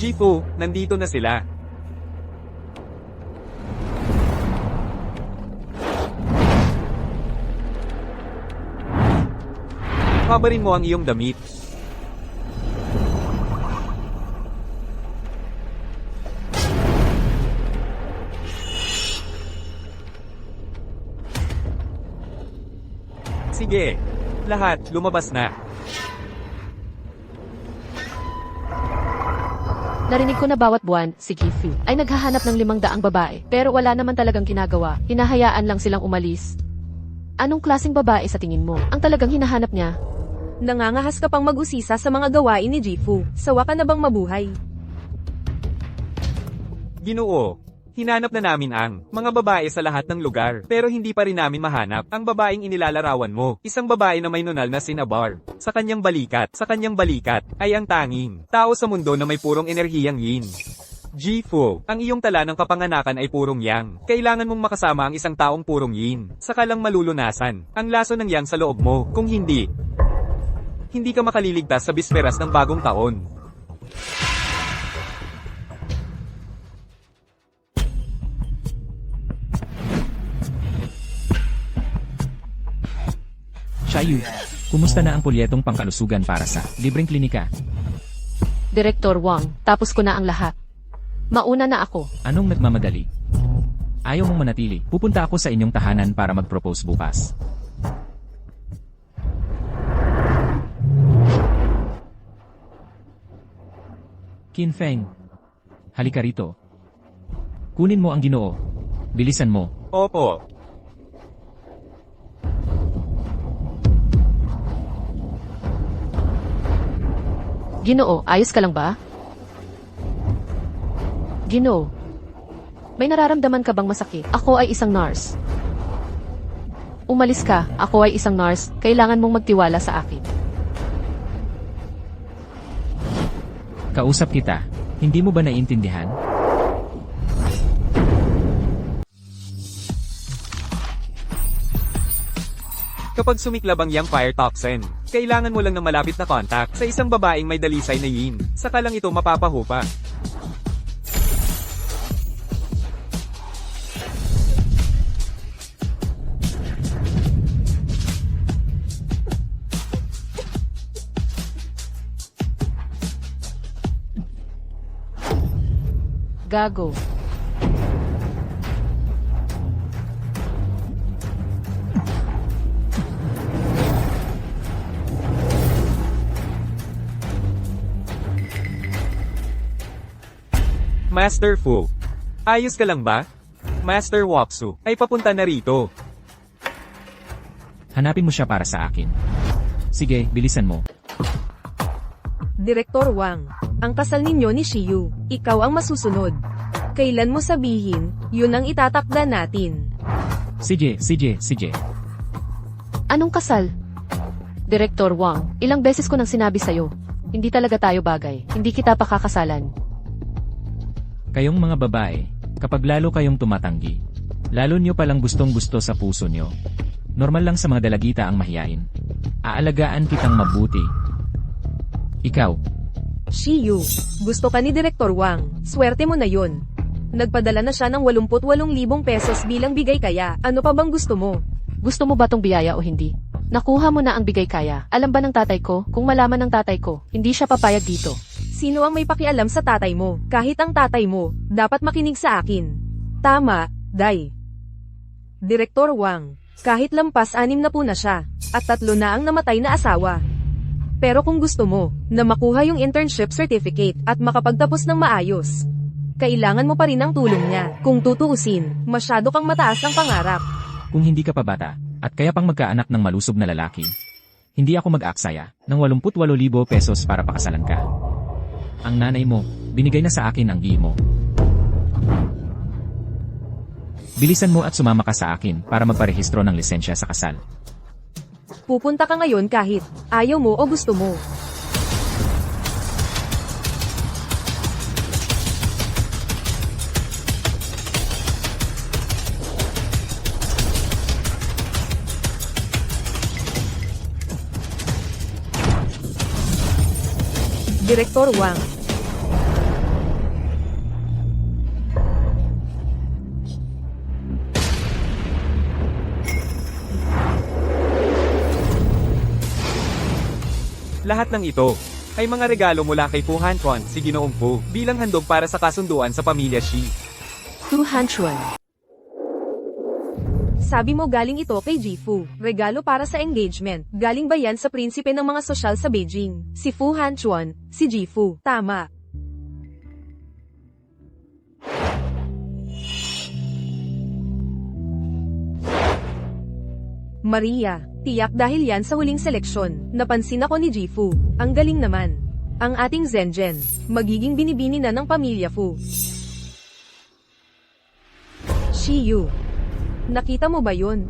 Jifu, nandito na sila. Kabarin mo ang iyong damit. Sige. Lahat, lumabas na. Narinig ko na bawat buwan, si Gifu, ay naghahanap ng 500 babae, pero wala naman talagang ginagawa, hinahayaan lang silang umalis. Anong klaseng babae sa tingin mo, ang talagang hinahanap niya? Nangangahas ka pang mag-usisa sa mga gawain ni Gifu. Sawa ka na bang mabuhay? Ginoo. Hinanap na namin ang mga babae sa lahat ng lugar, pero hindi pa rin namin mahanap ang babaeng inilalarawan mo. Isang babae na may nunal na Cinnabar. Sa kanyang balikat ay ang tanging tao sa mundo na may purong enerhiyang yin. Gifu, ang iyong tala ng kapanganakan ay purong yang. Kailangan mong makasama ang isang taong purong yin. Saka lang malulunasan ang laso ng yang sa loob mo. Kung hindi ka makaliligtas sa bisperas ng bagong taon. Shayu, kumusta na ang pulyetong pangkalusugan para sa libreng klinika? Direktor Wang, tapos ko na ang lahat. Mauna na ako. Anong nagmamadali? Ayaw mong manatili. Pupunta ako sa inyong tahanan para mag-propose bukas. Qin Feng, halika rito. Kunin mo ang Ginoo. Bilisan mo. Opo. Ginoo, ayos ka lang ba? Ginoo, may nararamdaman ka bang masakit? Ako ay isang nurse. Umalis ka, ako ay isang nurse, kailangan mong magtiwala sa akin. Kausap kita. Hindi mo ba naiintindihan? Kapag sumiklab ang yang fire toxin, kailangan mo lang ng malapit na contact sa isang babaeng may dalisay na yin. Saka lang ito mapapahupa. Gago. Master Fu. Ayos ka lang ba? Master Wapsu ay papunta na rito. Hanapin mo siya para sa akin. Sige, bilisan mo. Direktor Wang, ang kasal ninyo ni Shiyu, ikaw ang masusunod. Kailan mo sabihin, yun ang itatakda natin. Sige. Anong kasal? Direktor Wang, ilang beses ko nang sinabi sa'yo, hindi talaga tayo bagay, hindi kita pakakasalan. Kayong mga babae, kapag lalo kayong tumatanggi, lalo nyo palang gustong-gusto sa puso nyo. Normal lang sa mga dalagita ang mahiyain. Aalagaan kitang mabuti. Ikaw, Shiyu, gusto ka ni Direktor Wang, swerte mo na yun. Nagpadala na siya ng 88,000 pesos bilang bigay kaya, ano pa bang gusto mo? Gusto mo ba tong biyaya o hindi? Nakuha mo na ang bigay kaya. Alam ba ng tatay ko? Kung malaman ng tatay ko, hindi siya papayag dito. Sino ang may pakialam sa tatay mo? Kahit ang tatay mo, dapat makinig sa akin. Tama, Day. Direktor Wang, kahit lampas 6 na po na siya, at 3 na ang namatay na asawa. Pero kung gusto mo, na makuha yung internship certificate at makapagtapos ng maayos, kailangan mo pa rin ang tulong niya. Kung tutuusin, masyado kang mataas ang pangarap. kung hindi ka pa bata, at kaya pang magkaanak ng malusob na lalaki, hindi ako mag-aaksaya ng 88,000 pesos para pakasalan ka. Ang nanay mo, binigay na sa akin ang gi mo. Bilisan mo at sumama ka sa akin para magparehistro ng lisensya sa kasal. Pupunta ka ngayon kahit ayaw mo o gusto mo. Direktor Wang. Lahat ng ito ay mga regalo mula kay Fu Hanquan, si Ginoong Fu, bilang handog para sa kasunduan sa pamilya Shi. Fu Hanchuan. Sabi mo galing ito kay Jifu. Regalo para sa engagement. Galing ba yan sa prinsipe ng mga sosyal sa Beijing? Si Fu Hanchuan, si Jifu. Tama. Maria, tiyak dahil yan sa huling seleksyon. Napansin ako ni Jifu. Ang galing naman. Ang ating Zenjen, magiging binibini na ng pamilya Fu. Shiyu. Nakita mo ba yun?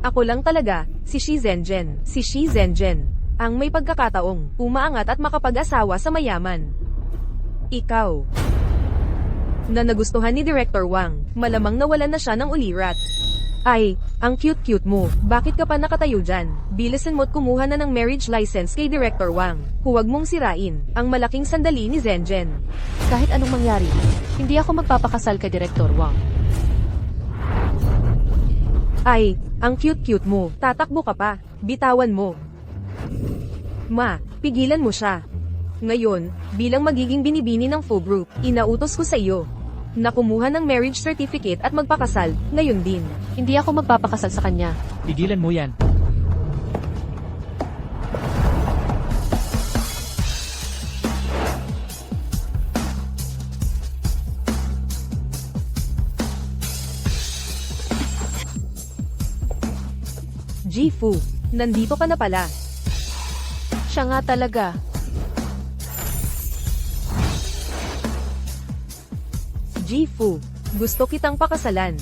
Ako lang talaga, si Shi Zenjen. Si Shi Zenjen. Ang may pagkakataong, umaangat at makapag-asawa sa mayaman. Ikaw. Na nagustuhan ni Director Wang, malamang nawalan na siya ng ulirat. Ay, ang cute-cute mo. Bakit ka pa nakatayo dyan? Bilisan mo't kumuha na ng marriage license kay Director Wang. Huwag mong sirain ang malaking sandali ni Zenjen. Kahit anong mangyari, hindi ako magpapakasal kay Director Wang. Ay, ang cute-cute mo. Tatakbo ka pa. Bitawan mo. Ma, pigilan mo siya. Ngayon, bilang magiging binibini ng Fu Group, inautos ko sa iyo na kumuha ng marriage certificate at magpakasal, ngayon din. Hindi ako magpapakasal sa kanya. Tigilan mo yan. Jifu, nandito ka na pala. Siya nga talaga. Jifu, gusto kitang pakasalan.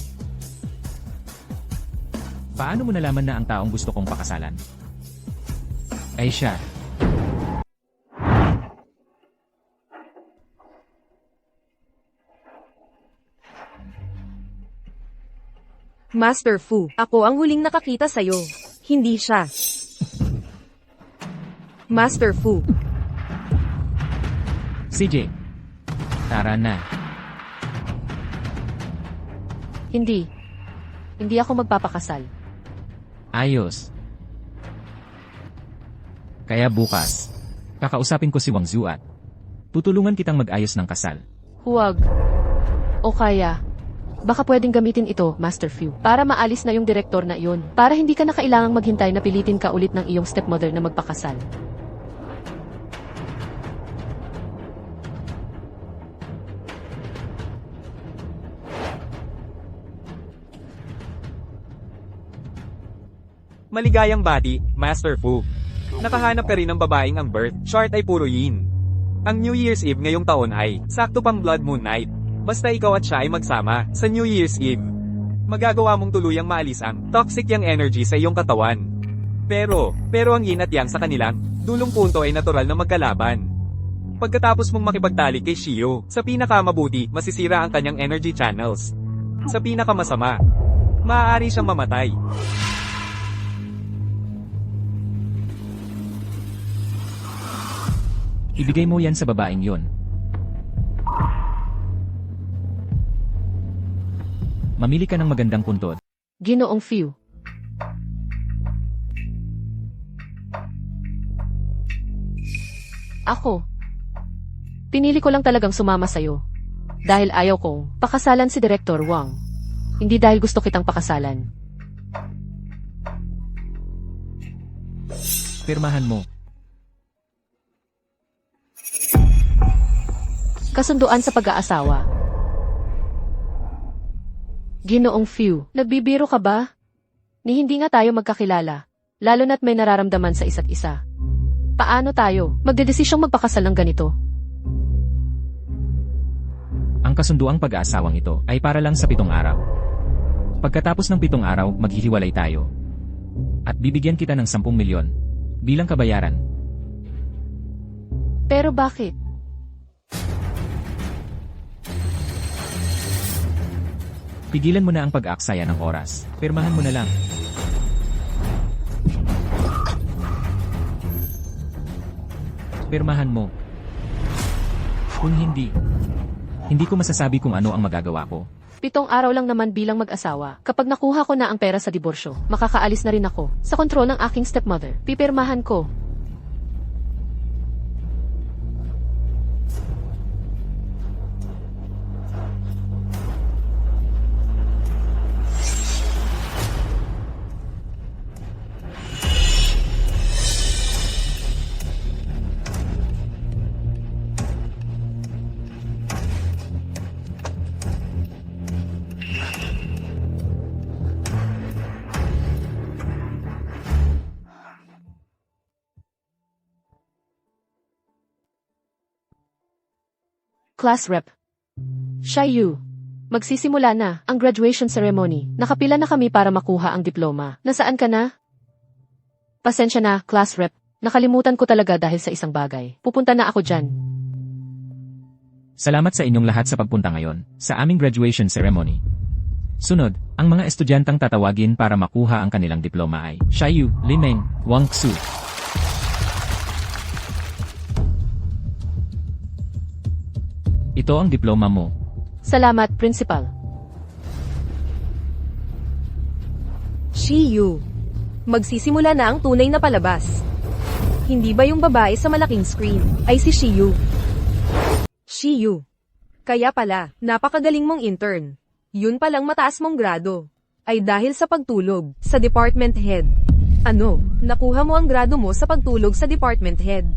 Paano mo nalaman na ang taong gusto kong pakasalan ay siya? Master Fu, ako ang huling nakakita sa'yo. Hindi siya. Master Fu, CJ. Tara na. Hindi. Hindi ako magpapakasal. Ayos. Kaya bukas, kakausapin ko si Wang Zhu at tutulungan kitang mag-ayos ng kasal. Huwag. O kaya, baka pwedeng gamitin ito, Master Fu, para maalis na yung direktor na iyon. Para hindi ka na kailangang maghintay na pilitin ka ulit ng iyong stepmother na magpakasal. Maligayang bati, Master Fu. Nakahanap ka rin ng babaeng ang birth chart ay puro yin. Ang New Year's Eve ngayong taon ay sakto pang Blood Moon Night. Basta ikaw at siya ay magsama sa New Year's Eve. Magagawa mong tuluyang maalis ang toxic yang energy sa iyong katawan. Pero ang yin at yang sa kanilang dulong punto ay natural na magkalaban. Pagkatapos mong makipagtalik kay Shio, sa pinakamabuti, masisira ang kanyang energy channels. Sa pinakamasama, maaari siyang mamatay. Ibigay mo yan sa babaeng yon. Mamili ka ng magandang puntod. Ginoong Fu. Ako. Pinili ko lang talagang sumama sa'yo. Dahil ayaw kong pakasalan si Director Wang. Hindi dahil gusto kitang pakasalan. Pirmahan mo. Kasunduan sa pag-aasawa. Ginoong Fu, nagbibiro ka ba? Ni hindi nga tayo magkakilala, lalo na't may nararamdaman sa isa't isa. Paano tayo magdedesisyong magpakasal ng ganito? Ang kasunduang pag-aasawang ito ay para lang sa 7 araw. Pagkatapos ng 7 araw, maghihiwalay tayo. At bibigyan kita ng 10 milyon bilang kabayaran. Pero bakit? Pigilan mo na ang pag-aaksaya ng oras. Pirmahan mo na lang. Pirmahan mo. Kung hindi ko masasabi kung ano ang magagawa ko. 7 araw lang naman bilang mag-asawa. Kapag nakuha ko na ang pera sa diborsyo, makakaalis na rin ako sa kontrol ng aking stepmother. Pipirmahan ko. Class Rep. Shiyu. Magsisimula na ang graduation ceremony. Nakapila na kami para makuha ang diploma. Nasaan ka na? Pasensya na, Class Rep. Nakalimutan ko talaga dahil sa isang bagay. Pupunta na ako dyan. Salamat sa inyong lahat sa pagpunta ngayon sa aming graduation ceremony. Sunod, ang mga estudyantang tatawagin para makuha ang kanilang diploma ay Shiyu, Limeng, Wang Xu. Ito ang diploma mo. Salamat, Principal. Shiyu. Magsisimula na ang tunay na palabas. Hindi ba yung babae sa malaking screen ay si Shiyu? Shiyu. Kaya pala, napakagaling mong intern. Yun palang mataas mong grado. Ay dahil sa pagtulog sa department head. Ano, nakuha mo ang grado mo sa pagtulog sa department head.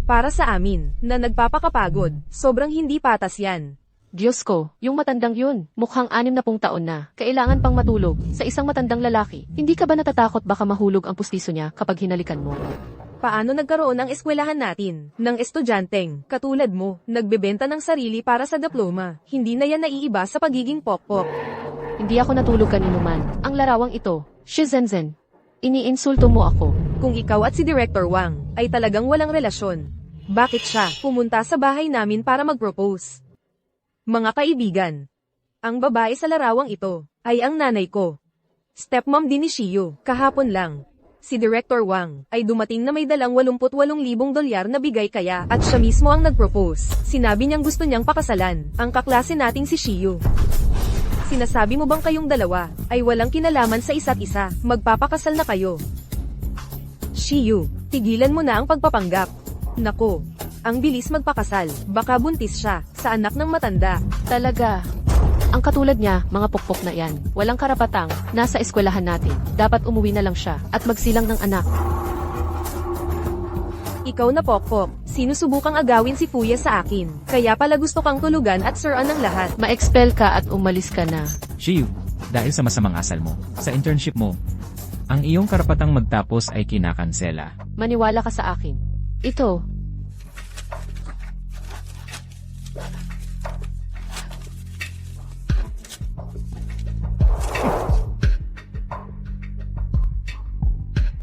Para sa amin, na nagpapakapagod, sobrang hindi patas yan. Diyos ko, yung matandang yun, mukhang 60 taon na. Kailangan pang matulog sa isang matandang lalaki. Hindi ka ba natatakot baka mahulog ang pustiso niya kapag hinalikan mo? Paano nagkaroon ang eskwelahan natin ng estudyanteng, katulad mo, nagbebenta ng sarili para sa diploma? Hindi na yan naiiba sa pagiging pokpok. Hindi ako natulog kaninuman. Ang larawang ito, Shizenzen. Iniinsulto mo ako. Kung ikaw at si Director Wang ay talagang walang relasyon, bakit siya pumunta sa bahay namin para mag-propose? Mga kaibigan, ang babae sa larawang ito ay ang nanay ko. Stepmom din ni Shiyu, kahapon lang. Si Director Wang ay dumating na may dalang 88,000 dolyar na bigay kaya at siya mismo ang nag-propose. Sinabi niyang gusto niyang pakasalan ang kaklase nating si Shiyu. Sinasabi mo bang kayong dalawa ay walang kinalaman sa isa't isa, magpapakasal na kayo? Shiyu, tigilan mo na ang pagpapanggap. Nako, ang bilis magpakasal, baka buntis siya sa anak ng matanda. Talaga. Ang katulad niya, mga pukpok na yan. Walang karapatang nasa eskwelahan natin. Dapat umuwi na lang siya at magsilang ng anak. Ikaw na pokpok, sinusubukang agawin si Fuya sa akin. Kaya pala gusto kang tulugan at suran ng lahat. Ma-expel ka at umalis ka na. Shiyu, dahil sa masamang asal mo, sa internship mo, ang iyong karapatang magtapos ay kinakansela. Maniwala ka sa akin. Ito.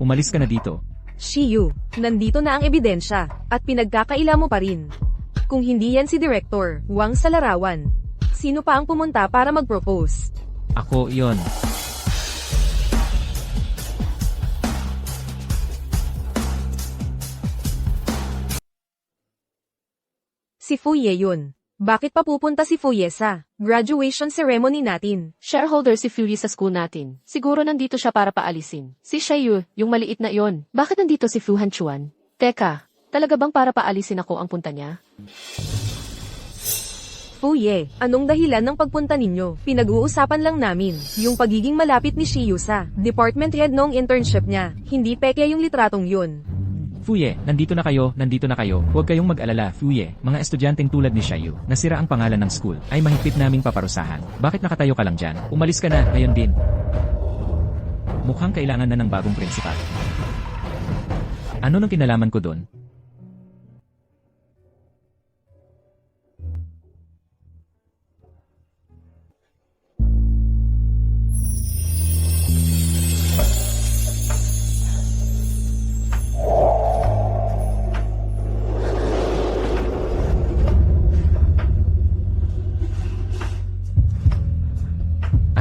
Umalis ka na dito. Shiyu, nandito na ang ebidensya, at pinagkakaila mo pa rin. Kung hindi yan si Director Wang sa larawan, sino pa ang pumunta para mag-propose? Ako iyon. Si Fuye yun. Bakit pa pupunta si Fuye sa graduation ceremony natin? Shareholder si Fury sa school natin. Siguro nandito siya para paalisin. Si Shiyu, yung maliit na yon. Bakit nandito si Fu Hanchuan? Teka, talaga bang para paalisin ako ang punta niya? Fuye, anong dahilan ng pagpunta ninyo? Pinag-uusapan lang namin yung pagiging malapit ni Shiyu sa department head noong internship niya. Hindi peke yung litratong yun. Fuye, nandito na kayo. Huwag kayong mag-alala, Fuye. Mga estudyanteng tulad ni Shiyu, nasira ang pangalan ng school, ay mahigpit naming paparusahan. Bakit nakatayo ka lang dyan? Umalis ka na, ngayon din. Mukhang kailangan na ng bagong prinsipal. Ano nang kinalaman ko doon?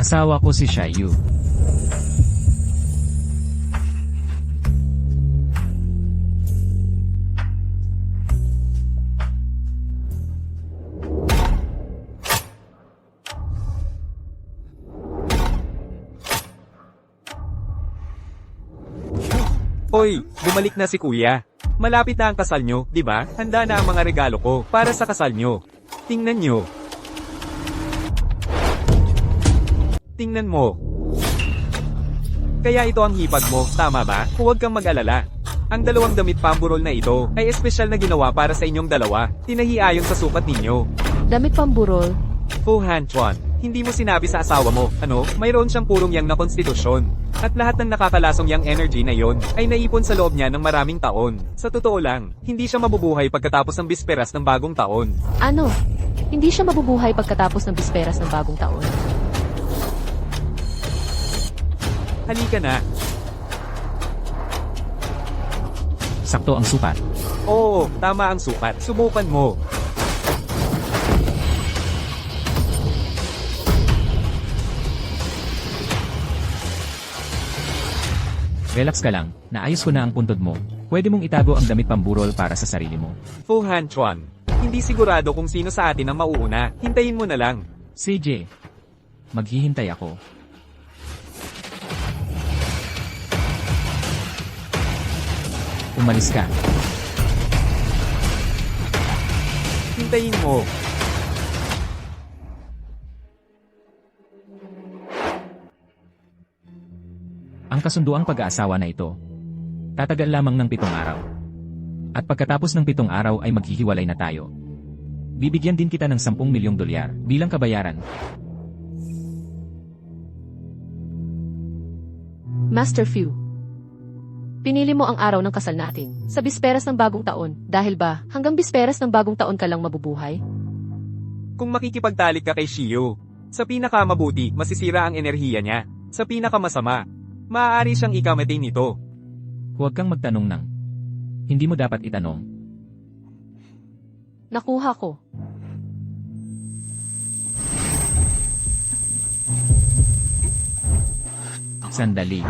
Asawa ko si Shiyu. Hoy, bumalik na si kuya. Malapit na ang kasal nyo, di ba? Handa na ang mga regalo ko para sa kasal nyo. Tingnan nyo. Tingnan mo. Kaya ito ang hipag mo, tama ba? Huwag kang mag-alala. Ang dalawang damit pamburol na ito ay espesyal na ginawa para sa inyong dalawa. Tinahi ayon sa sukat ninyo. Damit pamburol. Fu Hanchuan, Hindi mo sinabi sa asawa mo, ano, mayroon siyang purong yang na konstitusyon. At lahat ng nakakalasong yang energy na yon ay naipon sa loob niya ng maraming taon. Sa totoo lang, hindi siya mabubuhay pagkatapos ng bisperas ng bagong taon. Ano? Hindi siya mabubuhay pagkatapos ng bisperas ng bagong taon. Halika na. Sakto ang sukat. Oo, tama ang sukat. Subukan mo. Relax ka lang, naayos ko na ang puntod mo. Pwede mong itago ang damit pamburol para sa sarili mo. Fu Hanchuan. Hindi sigurado kung sino sa atin ang mauuna. Hintayin mo na lang. CJ, maghihintay ako. Umalis ka. Hintayin mo. Ang kasunduang pag-aasawa na ito, tatagal lamang ng 7 araw. At pagkatapos ng 7 araw ay maghihiwalay na tayo. Bibigyan din kita ng 10 milyong dolyar bilang kabayaran. Master Fu. Pinili mo ang araw ng kasal natin, sa bisperas ng bagong taon, dahil ba, hanggang bisperas ng bagong taon ka lang mabubuhay? Kung makikipagtalik ka kay Shiyu, sa pinakamabuti, masisira ang enerhiya niya. Sa pinakamasama, maaari siyang ikamatay nito. Huwag kang magtanong ng. Hindi mo dapat itanong. Nakuha ko. Sandali.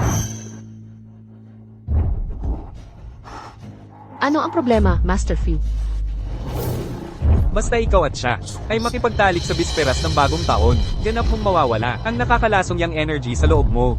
Ano ang problema, Master Fu? Basta ikaw at siya, ay makipagtalik sa bisperas ng bagong taon, ganap mong mawawala ang nakakalasong yang energy sa loob mo.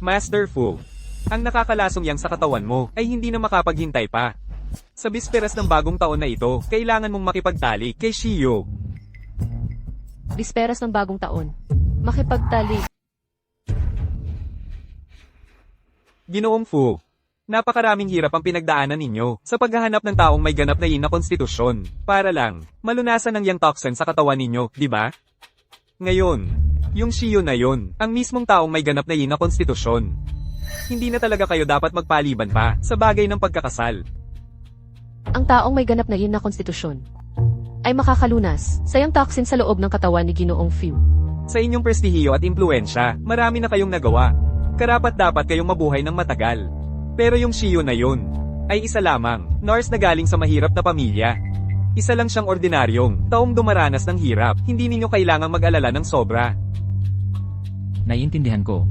Master Fu, ang nakakalasong yang sa katawan mo ay hindi na makapaghintay pa. Sa bisperas ng bagong taon na ito, kailangan mong makipagtalik kay Shiyu. Bisperas ng bagong taon. Makipagtalik. Ginoong Fu, napakaraming hirap ang pinagdaanan ninyo sa paghahanap ng taong may ganap na yin na konstitusyon para lang malunasan ang yang toxin sa katawan ninyo, di ba? Ngayon, yung Shiyu na yon, ang mismong taong may ganap na yin na konstitusyon. Hindi na talaga kayo dapat magpaliban pa sa bagay ng pagkakasal. Ang taong may ganap na yin na konstitusyon ay makakalunas sa yang toxin sa loob ng katawan ni Ginoong Fu. Sa inyong prestihiyo at impluensya, marami na kayong nagawa. Karapat-dapat kayong mabuhay ng matagal. Pero yung Shiyu na yon ay isa lamang, nurse na galing sa mahirap na pamilya. Isa lang siyang ordinaryong taong dumaranas ng hirap. Hindi ninyo kailangang mag-alala ng sobra. Naiintindihan ko.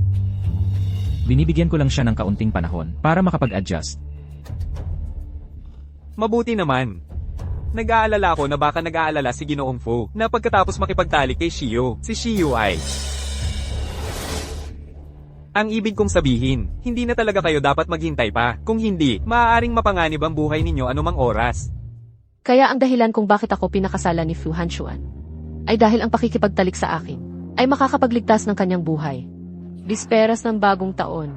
Binibigyan ko lang siya ng kaunting panahon para makapag-adjust. Mabuti naman. Nag-aalala ako na baka nag-aalala si Ginoong Fu na pagkatapos makipagtalik kay Shiyu, si Shiyu ay... Ang ibig kong sabihin, hindi na talaga kayo dapat maghintay pa. Kung hindi, maaaring mapanganib ang buhay ninyo anumang oras. Kaya ang dahilan kung bakit ako pinakasalan ni Fu Hanchuan ay dahil ang pakikipagtalik sa akin ay makakapagligtas ng kanyang buhay. Bisperas ng bagong taon.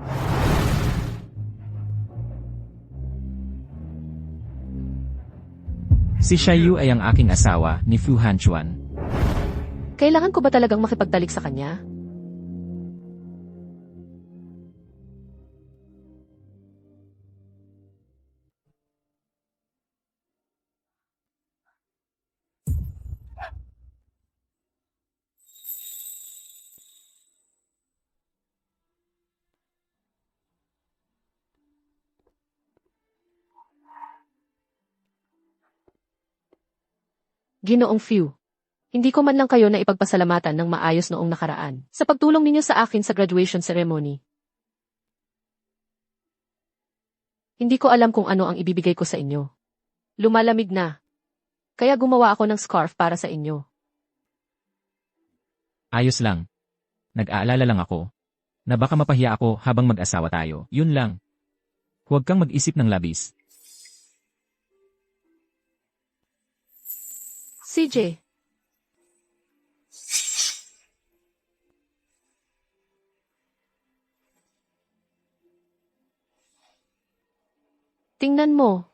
Si Xiaoyu ay ang aking asawa ni Fu Hanchuan. Kailangan ko ba talagang makipagtalik sa kanya? Ginoong Few. Hindi ko man lang kayo na ipagpasalamatan ng maayos noong nakaraan sa pagtulong ninyo sa akin sa graduation ceremony. Hindi ko alam kung ano ang ibibigay ko sa inyo. Lumalamig na. Kaya gumawa ako ng scarf para sa inyo. Ayos lang. Nag-aalala lang ako na baka mapahiya ako habang mag-asawa tayo. Yun lang. Huwag kang mag-isip ng labis. CJ. Tingnan mo.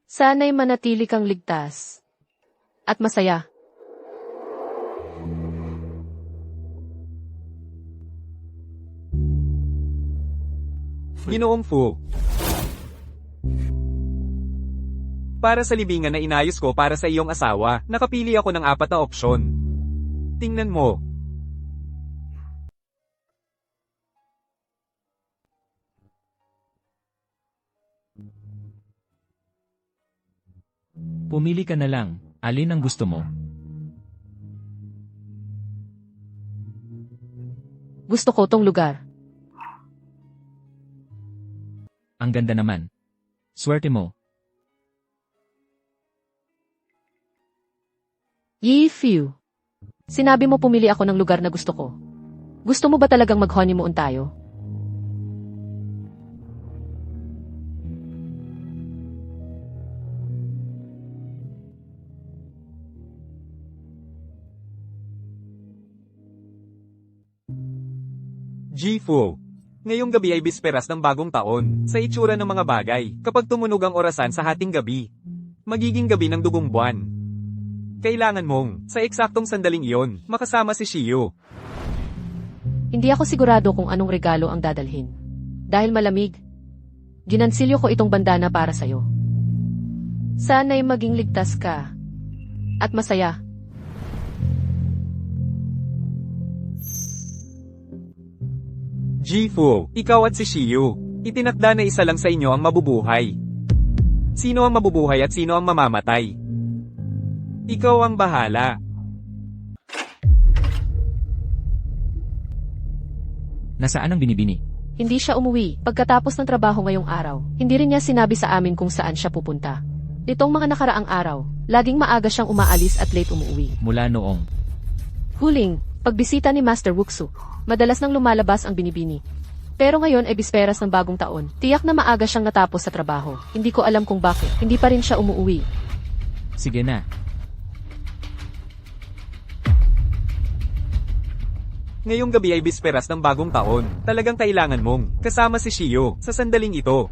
Sana'y manatili kang ligtas at masaya. Ginoong Fu. Para sa libingan na inayos ko para sa iyong asawa, nakapili ako ng 4 na opsyon. Tingnan mo. Pumili ka na lang. Alin ang gusto mo? Gusto ko tong lugar. Ang ganda naman. Swerte mo. Yi Few. Sinabi mo pumili ako ng lugar na gusto ko. Gusto mo ba talagang mag-honeymoon tayo? Ji-Fu. Ngayong gabi ay bisperas ng bagong taon, sa itsura ng mga bagay, kapag tumunog ang orasan sa hating gabi. Magiging gabi ng dugong buwan. Kailangan mong, sa eksaktong sandaling iyon, makasama si Shiyu. Hindi ako sigurado kung anong regalo ang dadalhin. Dahil malamig, ginansilyo ko itong bandana para sa'yo. Sana'y maging ligtas ka. At masaya. Ji-Fu, ikaw at si Shiyu, itinakda na isa lang sa inyo ang mabubuhay. Sino ang mabubuhay at sino ang mamamatay? Ikaw ang bahala. Nasaan ang binibini? Hindi siya umuwi pagkatapos ng trabaho ngayong araw. Hindi rin niya sinabi sa amin kung saan siya pupunta. Nitong mga nakaraang araw, laging maaga siyang umaalis at late umuwi. Mula noong. Huling, pagbisita ni Master Wuxu, madalas nang lumalabas ang binibini. Pero ngayon ay bisperas ng bagong taon. Tiyak na maaga siyang natapos sa trabaho. Hindi ko alam kung bakit. Hindi pa rin siya umuwi. Sige na. Ngayong gabi ay bisperas ng bagong taon. Talagang kailangan mong kasama si Shiyu sa sandaling ito.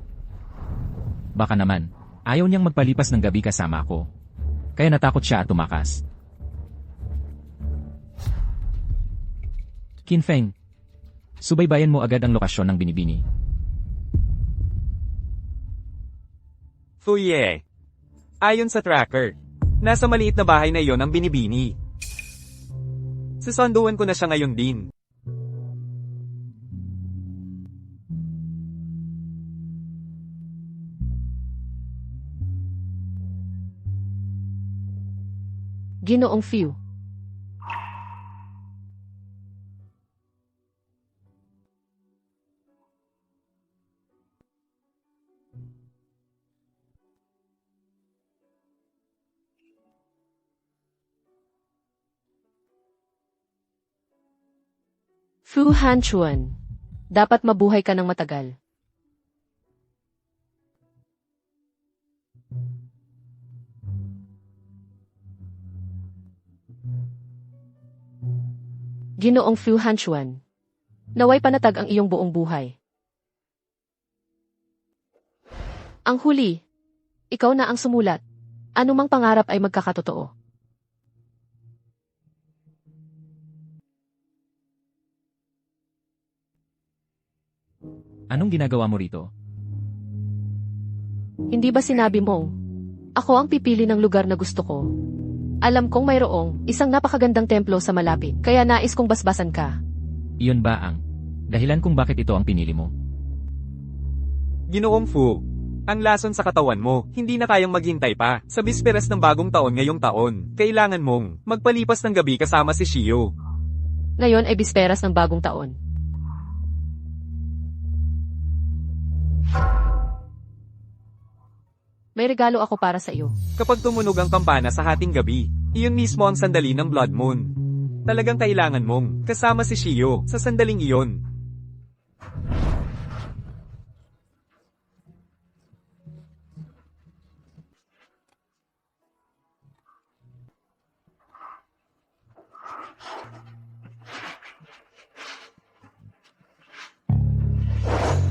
Baka naman. Ayaw niyang magpalipas ng gabi kasama ako. Kaya natakot siya at tumakas. Kinfeng, subaybayan mo agad ang lokasyon ng binibini. Fuye. Ayon sa tracker, nasa maliit na bahay na iyon ang binibini. Susunduan ko na siya ngayon din. Ginoong Few. Fu Hanchuan. Dapat mabuhay ka ng matagal. Ginoong Fu Hanchuan. Naway panatag ang iyong buong buhay. Ang huli, ikaw na ang sumulat. Anumang pangarap ay magkakatotoo. Anong ginagawa mo rito? Hindi ba sinabi mong, ako ang pipili ng lugar na gusto ko? Alam kong mayroong isang napakagandang templo sa malapit, kaya nais kong basbasan ka. Iyon ba ang dahilan kung bakit ito ang pinili mo? Ginoong Fu, Ang lason sa katawan mo, hindi na kayang maghintay pa. Sa bisperas ng bagong taon ngayong taon, kailangan mong magpalipas ng gabi kasama si Shio. Ngayon ay bisperas ng bagong taon. May regalo ako para sa iyo. Kapag tumunog ang kampana sa hating gabi, iyon mismo ang sandali ng Blood Moon. Talagang kailangan mong kasama si Shio sa sandaling iyon.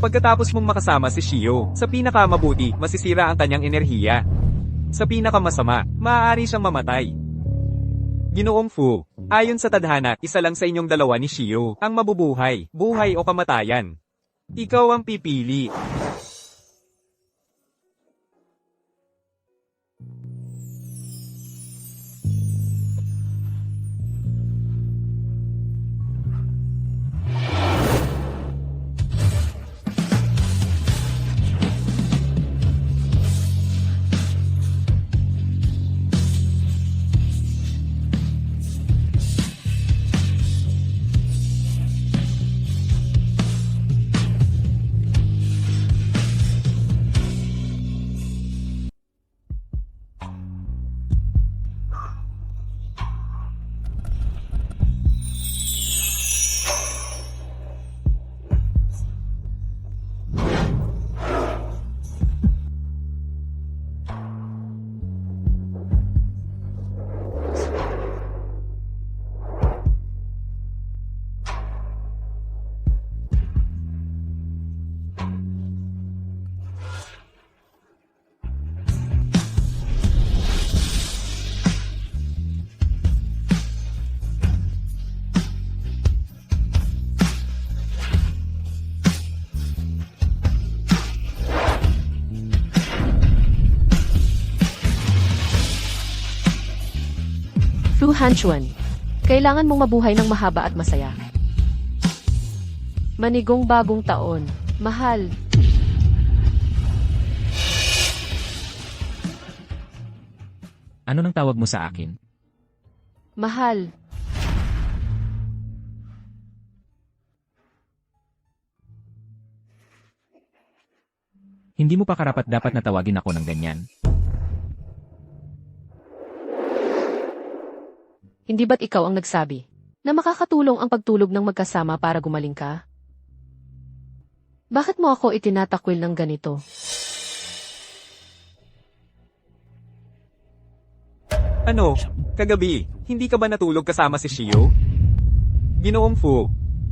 Pagkatapos mong makasama si Shio, sa pinakamabuti, masisira ang kanyang enerhiya. Sa pinakamasama, maaari siyang mamatay. Ginoong Fu, ayon sa tadhana, isa lang sa inyong dalawa ni Shio ang mabubuhay, buhay o kamatayan. Ikaw ang pipili. Fu Hanchuan, kailangan mong mabuhay ng mahaba at masaya. Manigong bagong taon, mahal. Ano nang tawag mo sa akin? Mahal. Hindi mo pa karapat dapat na tawagin ako ng ganyan. Hindi ba't ikaw ang nagsabi na makakatulong ang pagtulog ng magkasama para gumaling ka? Bakit mo ako itinatakwil ng ganito? Ano? Kagabi, hindi ka ba natulog kasama si Shio? Ginoong Fu,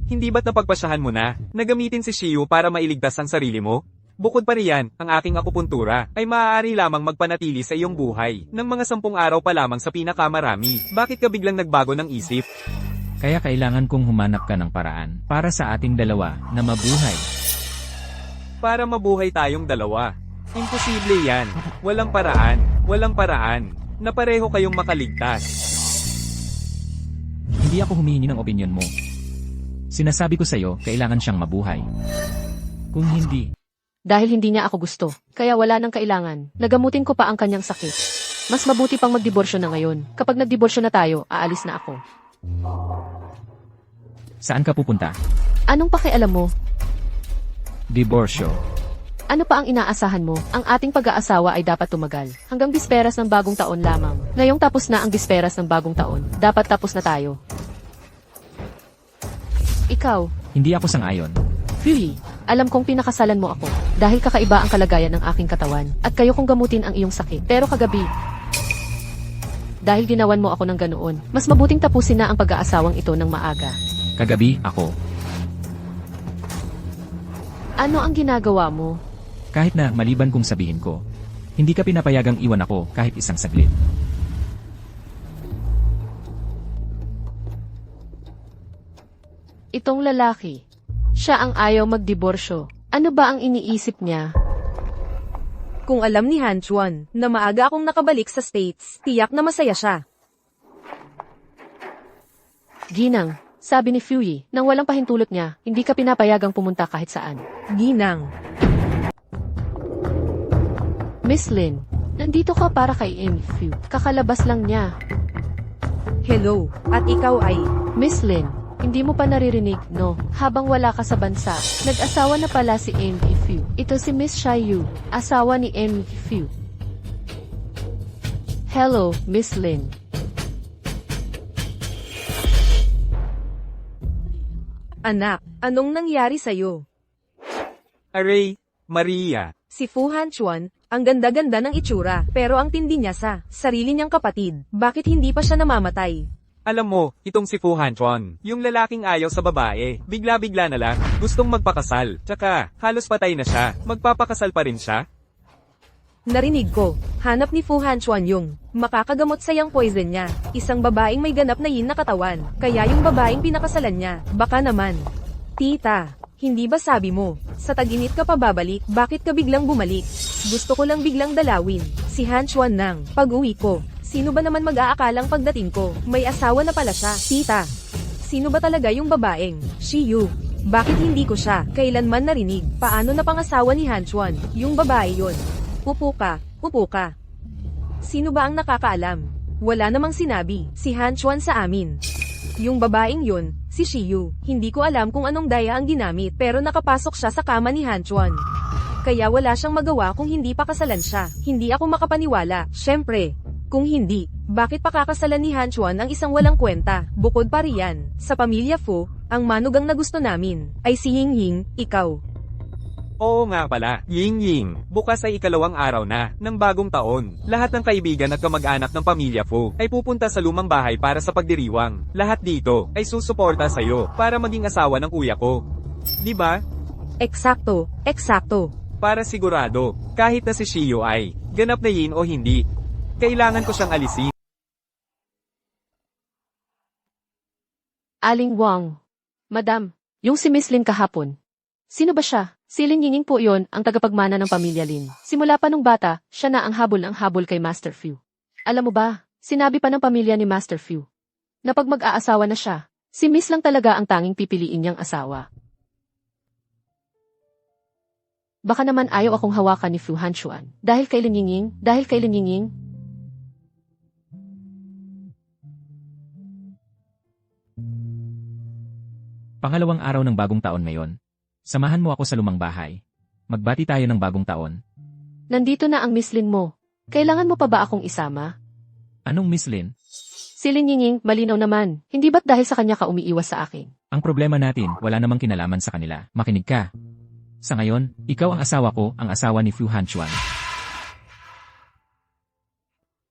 hindi ba't napagpasyahan mo na gamitin si Shio para mailigtas ang sarili mo? Bukod pa riyan, ang aking akupuntura ay maaari lamang magpanatili sa iyong buhay ng mga 10 araw pa lamang sa pinakamarami. Bakit ka biglang nagbago ng isip? Kaya kailangan kong humanap ka ng paraan para sa ating dalawa na mabuhay. Para mabuhay tayong dalawa. Imposible yan. Walang paraan. Walang paraan. Na pareho kayong makaligtas. Hindi ako humihingi ng opinyon mo. Sinasabi ko sa'yo, kailangan siyang mabuhay. Kung hindi, Dahil hindi niya ako gusto, kaya wala nang kailangan. Nagamutin ko pa ang kanyang sakit. Mas mabuti pang magdiborsyo na ngayon. Kapag nagdiborsyo na tayo, aalis na ako. saan ka pupunta? Anong pakialam mo? Diborsyo. Ano pa ang inaasahan mo? Ang ating pag-aasawa ay dapat tumagal. Hanggang bisperas ng bagong taon lamang. Ngayong tapos na ang bisperas ng bagong taon. Dapat tapos na tayo. Ikaw, Hindi ako sang-ayon. Fury, alam kong pinakasalan mo ako. Dahil kakaiba ang kalagayan ng aking katawan. At kayo kong gamutin ang iyong sakit. Pero kagabi, dahil ginawan mo ako ng ganoon, mas mabuting tapusin na ang pag-aasawang ito ng maaga. Kagabi, ako. Ano ang ginagawa mo? Kahit na maliban kong sabihin ko, hindi ka pinapayagang iwan ako kahit isang saglit. Itong lalaki, siya ang ayaw magdiborsyo. Ano ba ang iniisip niya? Kung alam ni Han Chuan na maaga akong nakabalik sa States, tiyak na masaya siya. Ginang, sabi ni Fury, nang walang pahintulot niya, hindi ka pinapayagang pumunta kahit saan. Ginang. Miss Lin, nandito ka para kay Fu. Kakalabas lang niya. Hello, at ikaw ay... Miss Lin, hindi mo pa naririnig, no? Habang wala ka sa bansa, nag-asawa na pala si Fu. Ito si Miss Xiaoyu, asawa ni Fu. Hello, Miss Lin. Anak, anong nangyari sa'yo? Aray, Maria. Si Fu Hanchuan, ang ganda-ganda ng itsura, pero ang tindi niya sa sarili niyang kapatid. Bakit hindi pa siya namamatay? Alam mo, itong si Fu Hanchuan, yung lalaking ayaw sa babae, bigla-bigla na lang, gustong magpakasal. Tsaka, halos patay na siya, magpapakasal pa rin siya? Narinig ko, hanap ni Fu Hanchuan yung makakagamot sa yang poison niya. Isang babaeng may ganap na yin na katawan, kaya yung babaeng pinakasalan niya, baka naman. Tita, hindi ba sabi mo, sa tag-init ka pa babalik, bakit ka biglang bumalik? Gusto ko lang biglang dalawin, si Hanchuan nang pag-uwi ko. Sino ba naman mag-aakalang pagdating ko, may asawa na pala siya, tita? Sino ba talaga yung babaeng, Xiyu? Bakit hindi ko siya, kailanman narinig, paano na pangasawa ni Hanchuan, yung babae yon? Upo ka, upo ka. Sino ba ang nakakaalam? Wala namang sinabi, si Hanchuan sa amin. Yung babaeng yun, si Xiyu, hindi ko alam kung anong daya ang ginamit pero nakapasok siya sa kama ni Hanchuan. Kaya wala siyang magawa kung hindi pa kasalan siya, hindi ako makapaniwala, syempre. Kung hindi, bakit pakakasalan ni Hanchuan ang isang walang kwenta? Bukod pa riyan, sa pamilya Fu, ang manugang na gusto namin, ay si Ying, ikaw. Oo nga pala, Ying. Bukas ay ikalawang araw na, ng bagong taon. Lahat ng kaibigan at kamag-anak ng pamilya Fu, ay pupunta sa lumang bahay para sa pagdiriwang. Lahat dito, ay susuporta sa'yo, para maging asawa ng kuya ko. Di ba? Eksakto. Para sigurado, kahit na si Xiyu ay, ganap na yin o hindi, kailangan ko siyang alisin. Aling Wang. Madam, yung si Miss Lin kahapon. Sino ba siya? Si Lin Yingning po yon, ang tagapagmana ng pamilya Lin. Simula pa nung bata, siya na ang habol kay Master Fu. Alam mo ba, sinabi pa ng pamilya ni Master Fu, na pag mag-aasawa na siya, si Miss lang talaga ang tanging pipiliin niyang asawa. Baka naman ayaw akong hawakan ni Fu Hanchuan. Dahil kay Lin Yingning. Pangalawang araw ng bagong taon ngayon. Samahan mo ako sa lumang bahay. Magbati tayo ng bagong taon. Nandito na ang Miss Lin mo. Kailangan mo pa ba akong isama? Anong Miss Lin? Si Lin Yingning, malinaw naman. Hindi ba't dahil sa kanya ka umiiwas sa akin? Ang problema natin, wala namang kinalaman sa kanila. Makinig ka. Sa ngayon, ikaw ang asawa ko, ang asawa ni Fu Hanchuan.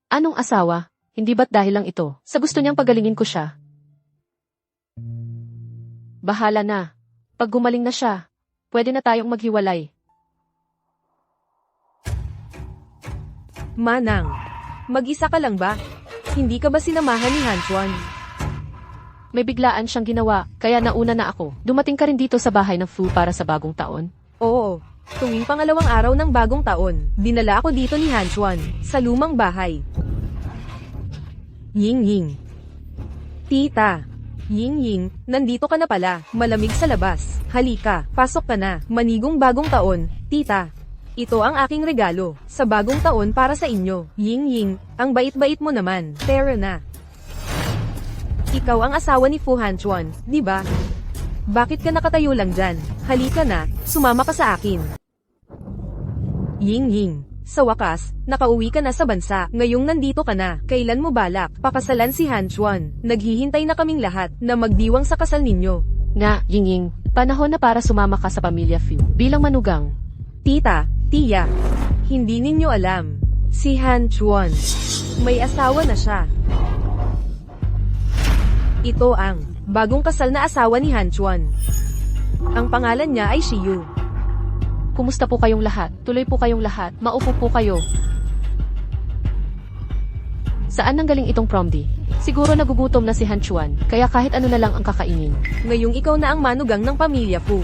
Anong asawa? Hindi ba't dahil lang ito? Sa gusto niyang pagalingin ko siya. Bahala na. Pag gumaling na siya, pwede na tayong maghiwalay. Manang, mag-isa ka lang ba? Hindi ka ba sinamahan ni Hanchuan? May biglaan siyang ginawa, kaya nauna na ako. Dumating ka rin dito sa bahay ng Fu para sa bagong taon? Oo, tuwing pangalawang araw ng bagong taon, dinala ako dito ni Hanchuan, sa lumang bahay. Ying. Tita. Ying, nandito ka na pala, malamig sa labas. Halika, pasok ka na, manigong bagong taon, tita. Ito ang aking regalo, sa bagong taon para sa inyo. Ying, ang bait-bait mo naman, pero na. Ikaw ang asawa ni Fu Hanchuan, di ba? Bakit ka nakatayo lang dyan? Halika na, sumama ka sa akin. Ying, sa wakas, nakauwi ka na sa bansa. Ngayong nandito ka na, kailan mo balak pakasalan si Hanchuan? Naghihintay na kaming lahat na magdiwang sa kasal ninyo. Na, Yingning, panahon na para sumama ka sa pamilya Fu. Bilang manugang. Tita, tiya, hindi ninyo alam. Si Hanchuan, may asawa na siya. Ito ang bagong kasal na asawa ni Hanchuan. Ang pangalan niya ay Xiyu. Kumusta po kayong lahat? Tuloy po kayong lahat. Maupo po kayo. Saan nanggaling itong promdi? Siguro nagugutom na si Hanchuan, kaya kahit ano na lang ang kakainin. Ngayong ikaw na ang manugang ng pamilya Fu.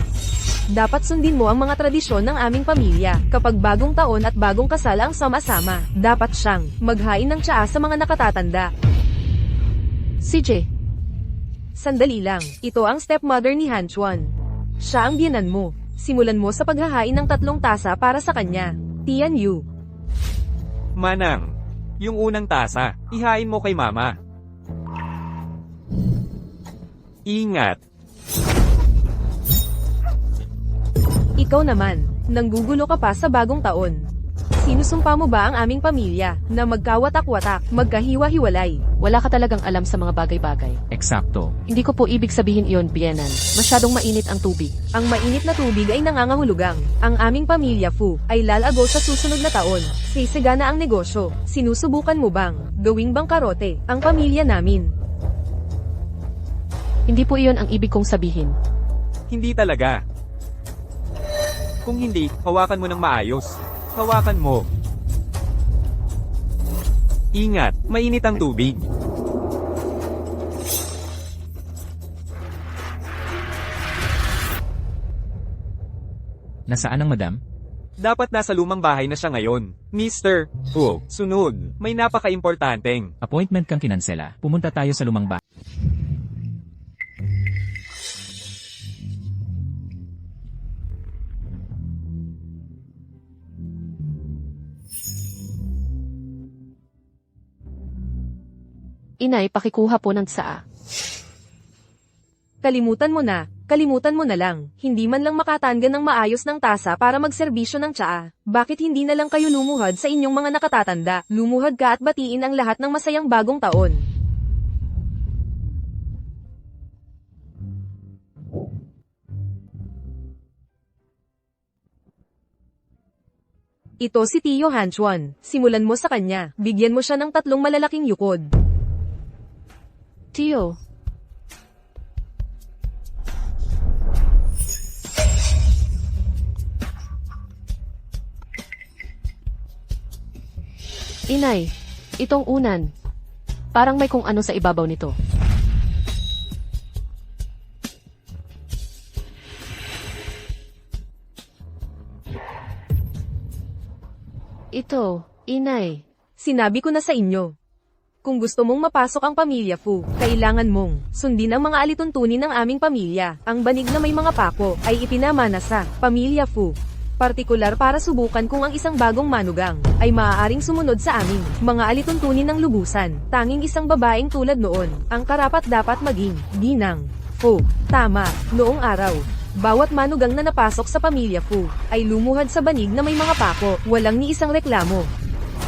Dapat sundin mo ang mga tradisyon ng aming pamilya. Kapag bagong taon at bagong kasal ang sama-sama, dapat siyang maghain ng tsaa sa mga nakatatanda. CJ. Sandali lang, ito ang stepmother ni Hanchuan. Siya ang biyenan mo. Simulan mo sa paghahain ng 3 tasa para sa kanya. Tian Yu. Manang, yung unang tasa, ihain mo kay mama. Ingat. Ikaw naman, nanggugulo ka pa sa bagong taon. Sinusumpa mo ba ang aming pamilya na magkawatak-watak, magkahiwa-hiwalay? Wala ka talagang alam sa mga bagay-bagay. Eksakto. Hindi ko po ibig sabihin iyon, Bienan. Masyadong mainit ang tubig. Ang mainit na tubig ay nangangahulugang. Ang aming pamilya, Fu, ay lalago sa susunod na taon. Sisiga na ang negosyo. Sinusubukan mo bang gawing bangkarote ang pamilya namin? Hindi po iyon ang ibig kong sabihin. Hindi talaga. Kung hindi, hawakan mo ng maayos. Hawakan mo. Ingat, mainit ang tubig. Nasaan ang madam? Dapat nasa lumang bahay na siya ngayon. Mr. Oh, sunod. May napaka-importanteng. Appointment kang kinansela. Pumunta tayo sa lumang bahay. Inay, pakikuha po ng tsaa. Kalimutan mo na lang. Hindi man lang makatanggan ng maayos ng tasa para magserbisyo ng tsaa. Bakit hindi na lang kayo lumuhad sa inyong mga nakatatanda? Lumuhad ka at batiin ang lahat ng masayang bagong taon. Ito si Tio Hanchuan. Simulan mo sa kanya. Bigyan mo siya ng 3 malalaking yukod. Tio. Inay, itong unan. Parang may kung ano sa ibabaw nito. Ito, inay. Sinabi ko na sa inyo. Kung gusto mong mapasok ang pamilya Fu, kailangan mong sundin ang mga alituntunin ng aming pamilya. Ang banig na may mga pako ay ipinamana sa pamilya Fu. Partikular para subukan kung ang isang bagong manugang ay maaaring sumunod sa amin. Mga alituntunin ng lubusan. Tanging isang babaeng tulad noon ang karapat dapat maging ginang Fu. Tama, noong araw. Bawat manugang na napasok sa pamilya Fu ay lumuhad sa banig na may mga pako, walang ni isang reklamo.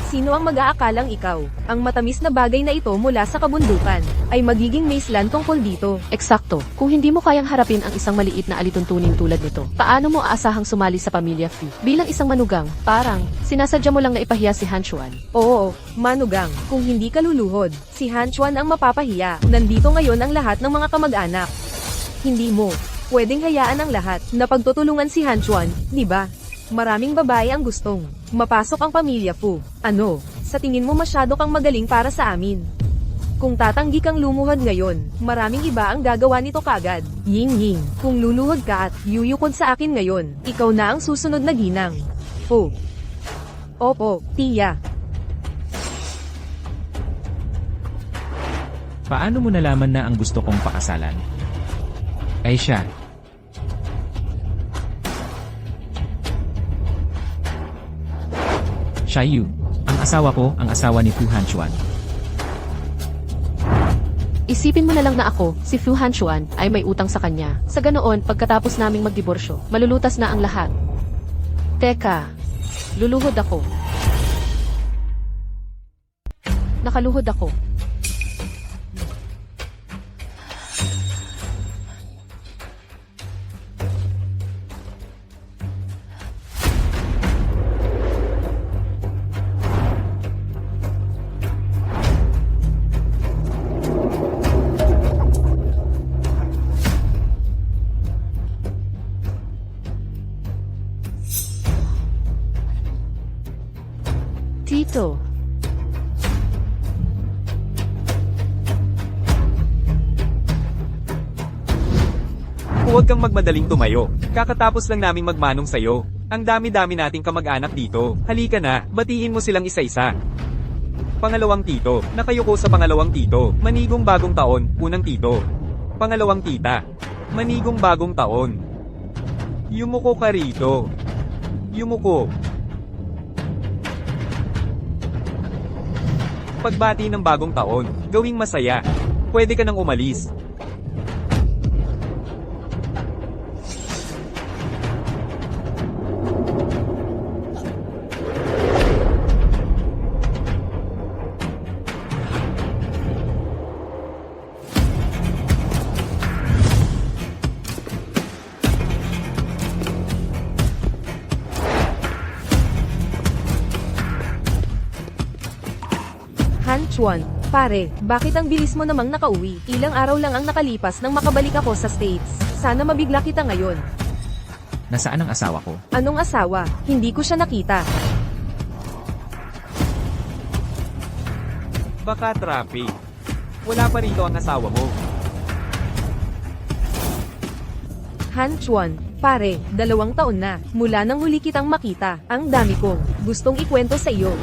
Sino ang mag-aakalang ikaw, ang matamis na bagay na ito mula sa kabundukan, ay magiging maislan tungkol dito? Eksakto. Kung hindi mo kayang harapin ang isang maliit na alituntunin tulad nito, paano mo aasahang sumali sa pamilya Fu? Bilang isang manugang, parang sinasadya mo lang na ipahiya si Hanchuan. Oo, manugang, kung hindi ka luluhod, si Hanchuan ang mapapahiya. Nandito ngayon ang lahat ng mga kamag-anak. Hindi mo pwedeng hayaan ang lahat na pagtutulungan si Hanchuan, di ba? Maraming babae ang gustong mapasok ang pamilya Fu. Ano, sa tingin mo masyado kang magaling para sa amin? Kung tatanggi kang lumuhod ngayon, maraming iba ang gagawa nito kagad. Ying-ying, kung luluhod ka at yuyukod sa akin ngayon, ikaw na ang susunod na ginang Fu. Opo, tiya. Paano mo nalaman na ang gusto kong pakasalan? Ay siya. Xiaoyu, ang asawa ko, ang asawa ni Fu Hanchuan. Isipin mo na lang na ako, si Fu Hanchuan, ay may utang sa kanya. Sa ganoon, pagkatapos naming magdiborsyo, malulutas na ang lahat. Teka, luluhod ako. Nakaluhod ako. Tito. Huwag kang magmadaling tumayo. Kakatapos lang naming magmanong sa'yo. Ang dami-dami nating kamag-anak dito. Halika na, batiin mo silang isa-isa. Pangalawang tito, nakayuko sa pangalawang tito. Manigong bagong taon, unang tito. Pangalawang tita. Manigong bagong taon. Yumuko ka rito. Yumuko. Pagbati ng bagong taon, gawing masaya. Pwede ka nang umalis. Han Chuan, pare, bakit ang bilis mo namang nakauwi? Ilang araw lang ang nakalipas nang makabalik ako sa States. Sana mabigla kita ngayon. Nasaan ang asawa ko? Anong asawa? Hindi ko siya nakita. Baka traffic. Wala pa rito ang asawa mo. Han Chuan, pare, 2 taon na, mula nang huli kitang makita. Ang dami kong gustong ikwento sa iyo.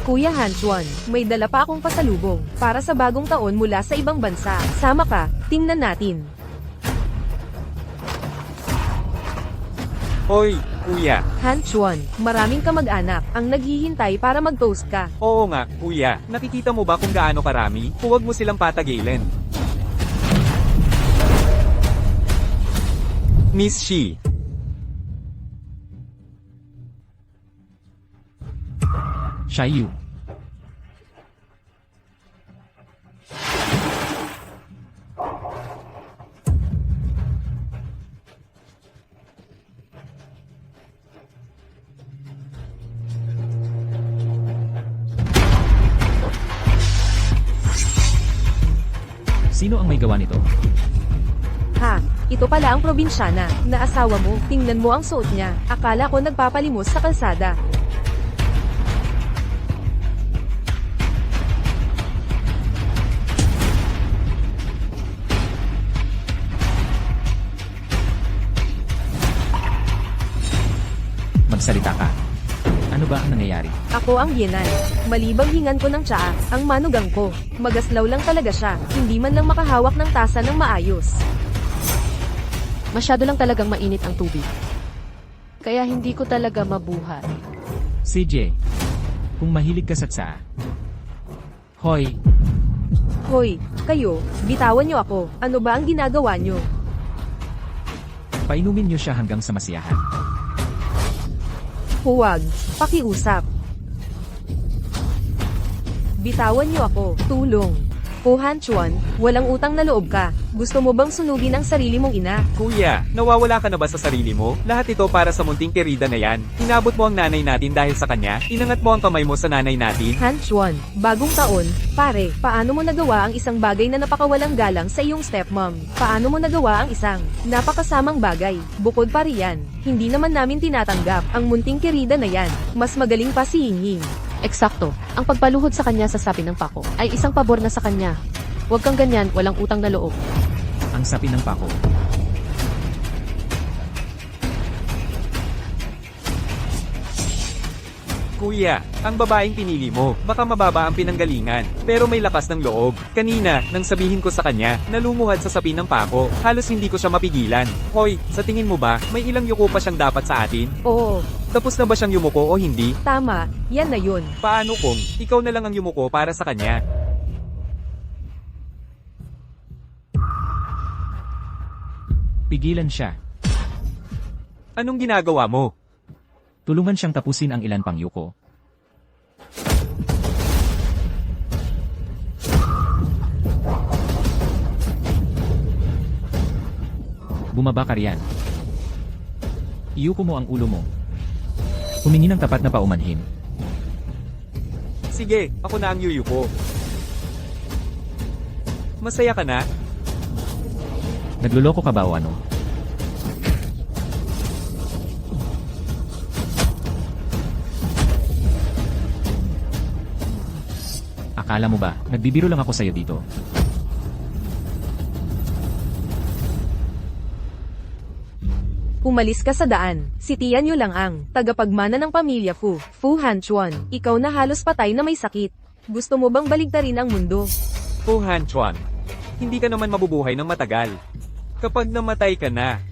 Kuya Han Chuan, may dala pa akong pasalubong para sa bagong taon mula sa ibang bansa. Sama ka, tingnan natin. Hoy, kuya. Han Chuan, maraming kamag-anak ang naghihintay para mag-toast ka. Oo nga, kuya. Nakikita mo ba kung gaano karami? Huwag mo silang patagilin. Miss Shi. Xiaoyu. Sino ang may gawa nito? Ha, ito pala ang probinsyana na asawa mo. Tingnan mo ang suot niya. Akala ko nagpapalimos sa kalsada. Magsalita ka. Ano ba ang nangyayari? Ako ang Yenan. Malibang hingan ko ng tsaa, ang manugang ko. Magaslaw lang talaga siya, hindi man lang makahawak ng tasa ng maayos. Masyado lang talagang mainit ang tubig. Kaya hindi ko talaga mabuhay. CJ, kung mahilig ka sa tsaa. Hoy, Hoy, kayo, bitawan niyo ako. Ano ba ang ginagawa niyo? painumin niyo siya hanggang sa masiyahan. Huwag, pakiusap. Bitawan niyo ako, tulong. O Han Chuan, walang utang na loob ka. Gusto mo bang sunugin ang sarili mong ina? Kuya, nawawala ka na ba sa sarili mo? Lahat ito para sa munting kerida na yan. Inabot mo ang nanay natin dahil sa kanya? Inangat mo ang kamay mo sa nanay natin? Han Chuan, bagong taon, pare, paano mo nagawa ang isang bagay na napakawalang galang sa iyong stepmom? Paano mo nagawa ang isang napakasamang bagay? Bukod pa riyan, hindi naman namin tinatanggap ang munting kerida na yan. Mas magaling pa si Ying Ying. Eksakto. Ang pagpaluhod sa kanya sa sapi ng pako ay isang pabor na sa kanya. Huwag kang ganyan, walang utang na loob. Ang sapi ng pako. Kuya, ang babaeng pinili mo, baka mababa ang pinanggalingan, pero may lakas ng loob. Kanina, nang sabihin ko sa kanya, nalumuhad sa sapi ng pako, halos hindi ko siya mapigilan. Hoy, sa tingin mo ba, may ilang yuko pa siyang dapat sa atin? Oo, Tapos na ba siyang yumuko o hindi? tama, yan na yun. Paano kung, ikaw na lang ang yumuko para sa kanya? Pigilan siya. Anong ginagawa mo? Tulungan siyang tapusin ang ilan pang yuko. Bumaba ka riyan. Iyuko mo ang ulo mo. Humingi ng tapat na paumanhin. Sige, ako na ang yuyuko. Masaya ka na? Nagluloko ka ba o ano? Akala mo ba, nagbibiro lang ako sa'yo dito? Umalis ka sa daan. Sitiyan niyo lang ang tagapagmana ng pamilya Fu, Fu Han Chuan. Ikaw na halos patay na may sakit. Gusto mo bang baligtarin ang mundo? Oh Han Chuan, hindi ka naman mabubuhay ng matagal. Kapag namatay ka na,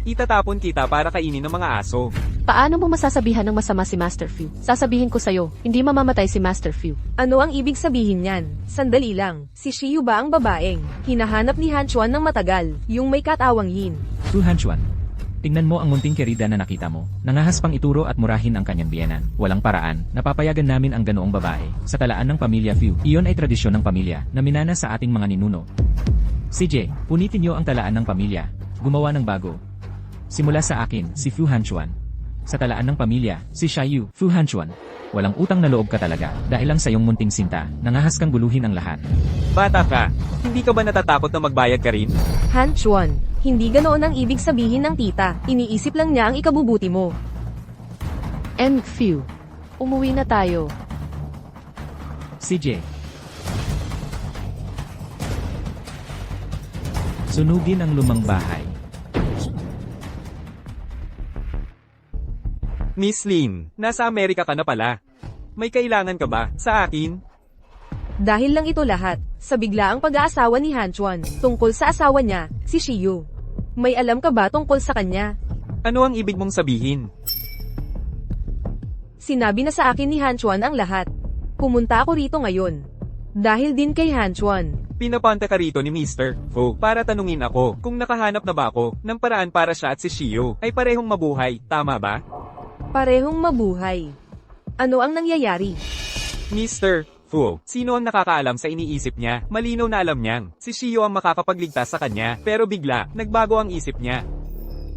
itatapon kita para kainin ng mga aso. Paano mo masasabihan ng masama si Master Fu? Sasabihin ko sa'yo, hindi mamamatay si Master Fu. Ano ang ibig sabihin niyan? Sandali lang, si Shiyu ba ang babaeng hinahanap ni Han Chuan ng matagal, yung may katawang yin? Fu Hanchuan. Tingnan mo ang munting kerida na nakita mo. Nangahas pang ituro at murahin ang kanyang biyenan. Walang paraan, napapayagan namin ang ganoong babae. Sa talaan ng pamilya Fu, iyon ay tradisyon ng pamilya na minana sa ating mga ninuno. CJ, punitin niyo ang talaan ng pamilya. Gumawa ng bago. Simula sa akin, si Fu Hanchuan. Sa talaan ng pamilya, si Xiaoyu, Fu Hanchuan. Walang utang na loob ka talaga, dahil lang sa iyong munting sinta, nangahas kang guluhin ang lahat. Bata ka, hindi ka ba natatakot na magbayad ka rin? Han Chuan, hindi ganoon ang ibig sabihin ng tita, iniisip lang niya ang ikabubuti mo. And Fu, umuwi na tayo. CJ. Sunugin ang lumang bahay. Miss Lin, nasa Amerika ka na pala. May kailangan ka ba sa akin? Dahil lang ito lahat, sa biglaang pag-aasawa ni Han Chuan, tungkol sa asawa niya, si Shiyu. May alam ka ba tungkol sa kanya? Ano ang ibig mong sabihin? Sinabi na sa akin ni Han Chuan ang lahat. Pumunta ako rito ngayon. Dahil din kay Han Chuan. Pinapunta ka rito ni Mr. Fu para tanungin ako kung nakahanap na ba ako ng paraan para siya at si Shiyu ay parehong mabuhay, tama ba? Parehong mabuhay. Ano ang nangyayari? Mr. Fu, sino ang nakakaalam sa iniisip niya? Malinaw na alam niyang si Shiyu ang makakapagligtas sa kanya, pero bigla, nagbago ang isip niya.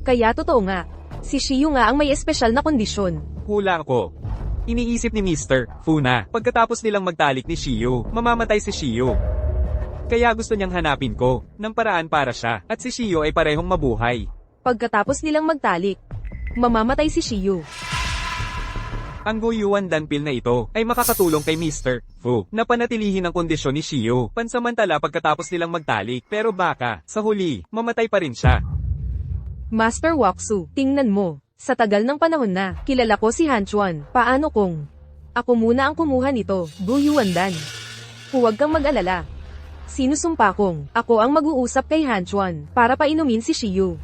Kaya totoo nga. Si Shiyu nga ang may espesyal na kondisyon. Hula ko. Iniisip ni Mr. Fu na, pagkatapos nilang magtalik ni Shiyu, mamamatay si Shiyu. Kaya gusto niyang hanapin ko ng paraan para siya at si Shiyu ay parehong mabuhay. Pagkatapos nilang magtalik, mamamatay si Shiyu. Ang Guyuan Danpil na ito ay makakatulong kay Mr. Fu na panatilihin ang kondisyon ni Shiyu pansamantala pagkatapos nilang magtalik, pero baka, sa huli, mamatay pa rin siya. Master Waksu, tingnan mo. Sa tagal ng panahon na, kilala ko si Han Chuan. Paano kung ako muna ang kumuha nito, Guyuan Dan? Huwag kang mag-alala. Sinusumpa kong ako ang mag-uusap kay Han Chuan para painumin si Shiyu.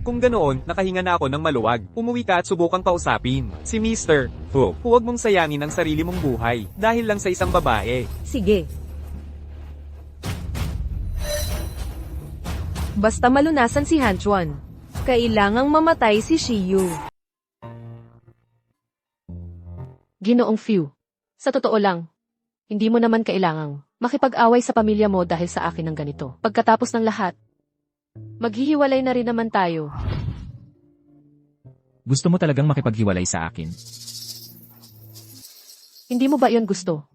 Kung ganoon, nakahinga na ako ng maluwag. Umuwi ka at subukang kausapin si Mr. Fu. Huwag mong sayangin ang sarili mong buhay dahil lang sa isang babae. Sige. Basta malunasan si Han Chuan. Kailangang mamatay si Shiyu. Ginoong Fu. Sa totoo lang, hindi mo naman kailangang makipag-away sa pamilya mo dahil sa akin ng ganito. Pagkatapos ng lahat, maghihiwalay na rin naman tayo. Gusto mo talagang makipaghiwalay sa akin? Hindi mo ba yon gusto?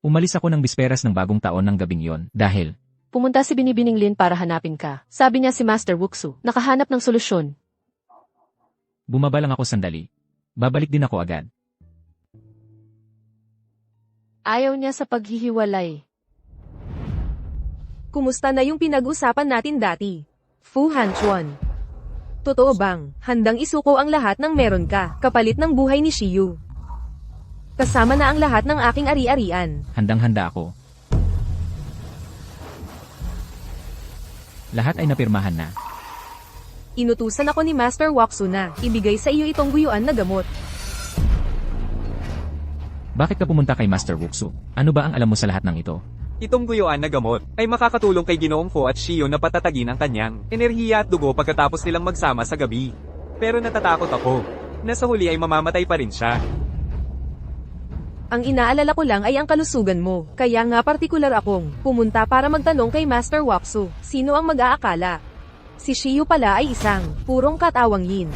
Umalis ako ng bisperas ng bagong taon ng gabing yon dahil Pumunta si Binibining Lin para hanapin ka. Sabi niya si Master Wuxu, nakahanap ng solusyon. bumaba lang ako sandali. Babalik din ako agad. Ayaw niya sa paghihiwalay. Kumusta na yung pinag-usapan natin dati? Fu Hanchuan. Totoo bang, handang isuko ang lahat ng meron ka, kapalit ng buhay ni Shiyu? Kasama na ang lahat ng aking ari-arian. Handang-handa ako. Lahat ay napirmahan na. Inutusan ako ni Master Waksu na ibigay sa iyo itong guyuan na gamot. Bakit ka pumunta kay Master Wuxu? Ano ba ang alam mo sa lahat ng ito? Itong guyuan na gamot ay makakatulong kay Ginoong Fu at Shiyu na patatagin ang kanyang enerhiya at dugo pagkatapos nilang magsama sa gabi. Pero natatakot ako na sa huli ay mamamatay pa rin siya. Ang inaalala ko lang ay ang kalusugan mo, kaya nga partikular akong pumunta para magtanong kay Master Waksu, sino ang mag-aakala? Si Shiyu pala ay isang purong katawang yin.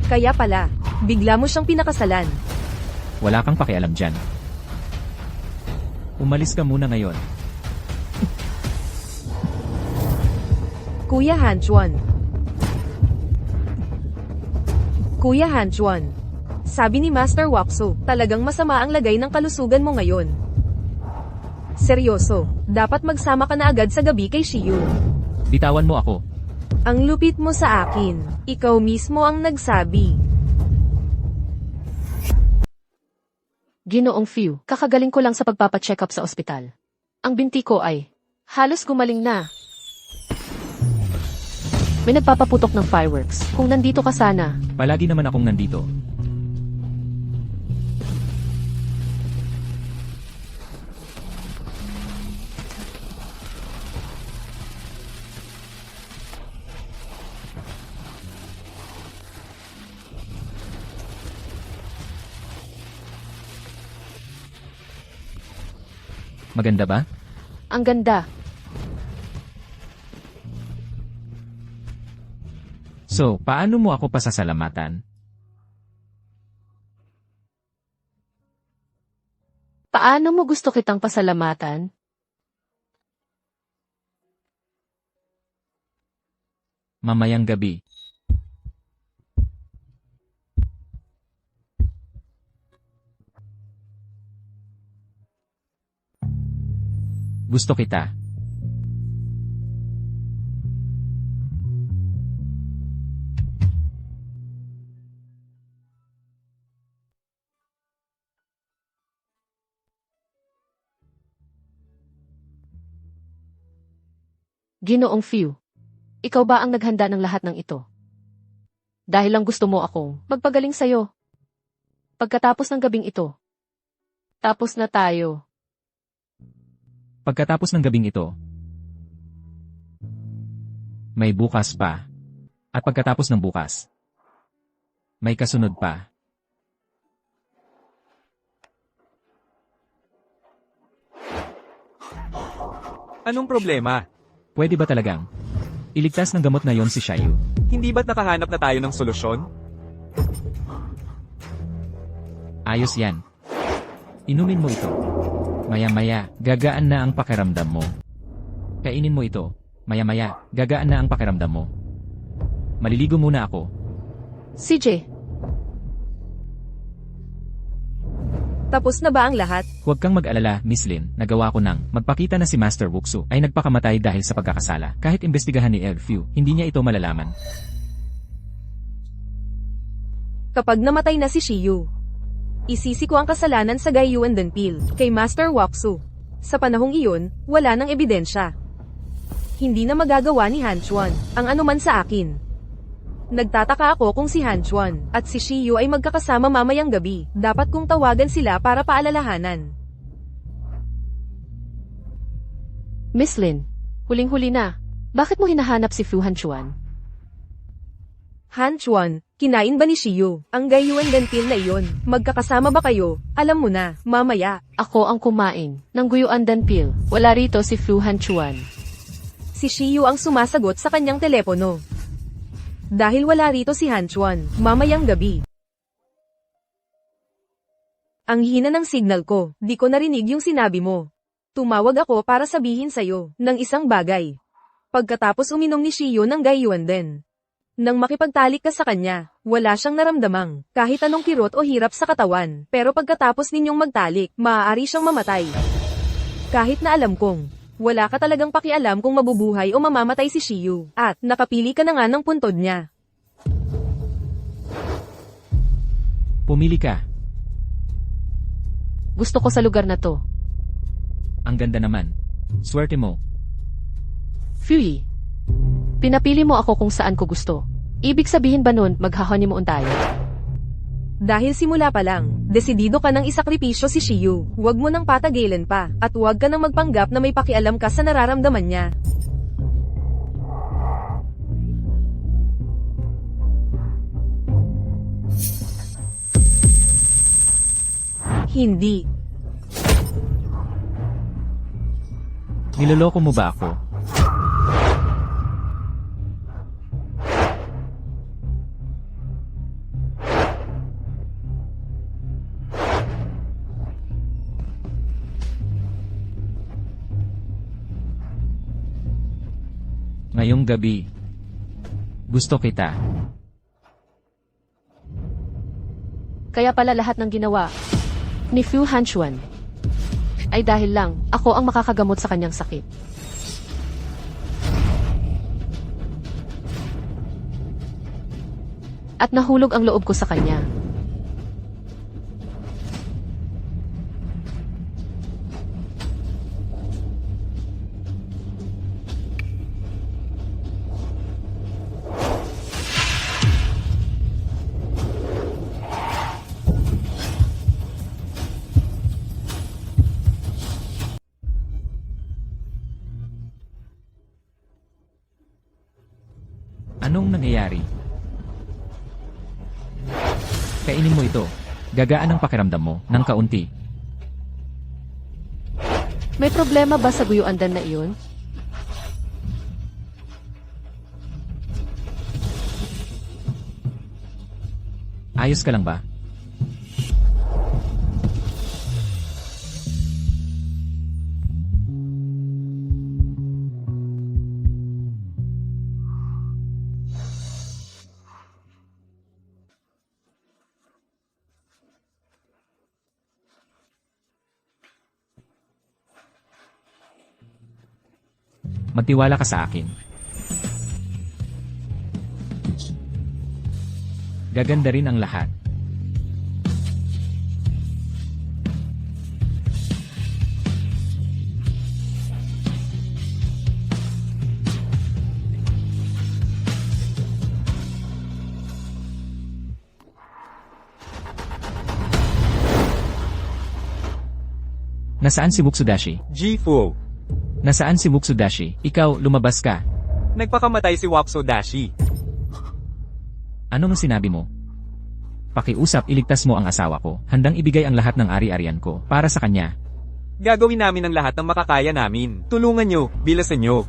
Kaya pala, bigla mo siyang pinakasalan. Wala kang pakialam dyan. Umalis ka muna ngayon. Kuya Hanchuan. Kuya Hanchuan. Sabi ni Master Waksu, talagang masama ang lagay ng kalusugan mo ngayon. Seryoso, dapat magsama ka na agad sa gabi kay Shiyu. Bitawan mo ako. Ang lupit mo sa akin, ikaw mismo ang nagsabi. Ginoong Fu, kakagaling ko lang sa pagpapacheck up sa ospital. Ang binti ko ay halos gumaling na. May nagpapaputok ng fireworks. Kung nandito ka sana, Palagi naman akong nandito. Maganda ba? ang ganda. So, paano mo ako pasasalamatan? Paano mo gusto kitang pasalamatan? Mamayang gabi. Gusto kita. Ginoong Few. Ikaw ba ang naghanda ng lahat ng ito? Dahil lang gusto mo akong magpagaling sa'yo. Pagkatapos ng gabing ito. Tapos na tayo. Pagkatapos ng gabing ito, may bukas pa. At pagkatapos ng bukas, may kasunod pa. Anong problema? Pwede ba talagang iligtas ng gamot na yon si Shayu? Hindi ba't nakahanap na tayo ng solusyon? Ayos yan. Inumin mo ito. Maya-maya, gagaan na ang pakiramdam mo. Kainin mo ito. Maya-maya, gagaan na ang pakiramdam mo. Maliligo muna ako. CJ, Tapos na ba ang lahat? Huwag kang mag-alala, Miss Lin. Nagawa ko nang magpakita na si Master Wuxu ay nagpakamatay dahil sa pagkakasala. Kahit imbestigahan ni Elfew, hindi niya ito malalaman. Kapag namatay na si Shiyu, isisi ko ang kasalanan sa Gaiyuan Denpil, kay Master Waksu. Sa panahong iyon, wala nang ebidensya. Hindi na magagawa ni Han Chuan ang anuman sa akin. Nagtataka ako kung si Han Chuan at si Shiyu ay magkakasama mamayang gabi. Dapat kong tawagan sila para paalalahanan. Miss Lin, huling-huli na. Bakit mo hinahanap si Fu Hanchuan? Han Chuan, kinain ba ni Shiyu ang Gaiyuan Denpil na iyon? Magkakasama ba kayo? Alam mo na, mamaya. Ako ang kumain ng Guyuan Danpil. Wala rito si Fu Hanchuan. Si Shiyu ang sumasagot sa kanyang telepono. Dahil wala rito si Han Chuan, mamayang gabi. Ang hina ng signal ko, di ko narinig yung sinabi mo. Tumawag ako para sabihin sa'yo ng isang bagay. Pagkatapos uminom ni Shiyu ng Gaiyuan Den. Nang makipagtalik ka sa kanya, wala siyang naramdamang kahit anong kirot o hirap sa katawan, pero pagkatapos ninyong magtalik, maaari siyang mamatay. Kahit na alam kong wala ka talagang pakialam kung mabubuhay o mamamatay si Shiyu, at nakapili ka na nga ng puntod niya. Pumili ka. Gusto ko sa lugar na to. Ang ganda naman. Swerte mo. Fuy. Pinapili mo ako kung saan ko gusto. Ibig sabihin ba nun, magha-honeymoon tayo? Dahil simula pa lang, desidido ka ng isakripisyo si Shiyu. Huwag mo nang patagilan pa, at huwag ka nang magpanggap na may pakialam ka sa nararamdaman niya. Hindi. Niloloko mo ba ako? Ngayong gabi, gusto kita. Kaya pala lahat ng ginawa ni Fu Hanchuan ay dahil lang ako ang makakagamot sa kanyang sakit. At nahulog ang loob ko sa kanya. mangyayari. Kainin mo ito. Gagaan ang pakiramdam mo, ng kaunti. May problema ba sa guyuandan na iyon? Ayos ka lang ba? Magtiwala ka sa akin. Gaganda rin ang lahat. Nasaan si Mutsudashi? G-Fu. Nasaan si Mutsudashi? Ikaw, lumabas ka. Nagpakamatay si Wapsodashi. Anong sinabi mo? Pakiusap, iligtas mo ang asawa ko. Handang ibigay ang lahat ng ari-arian ko para sa kanya. Gagawin namin ang lahat ng makakaya namin. Tulungan nyo, bilasan nyo.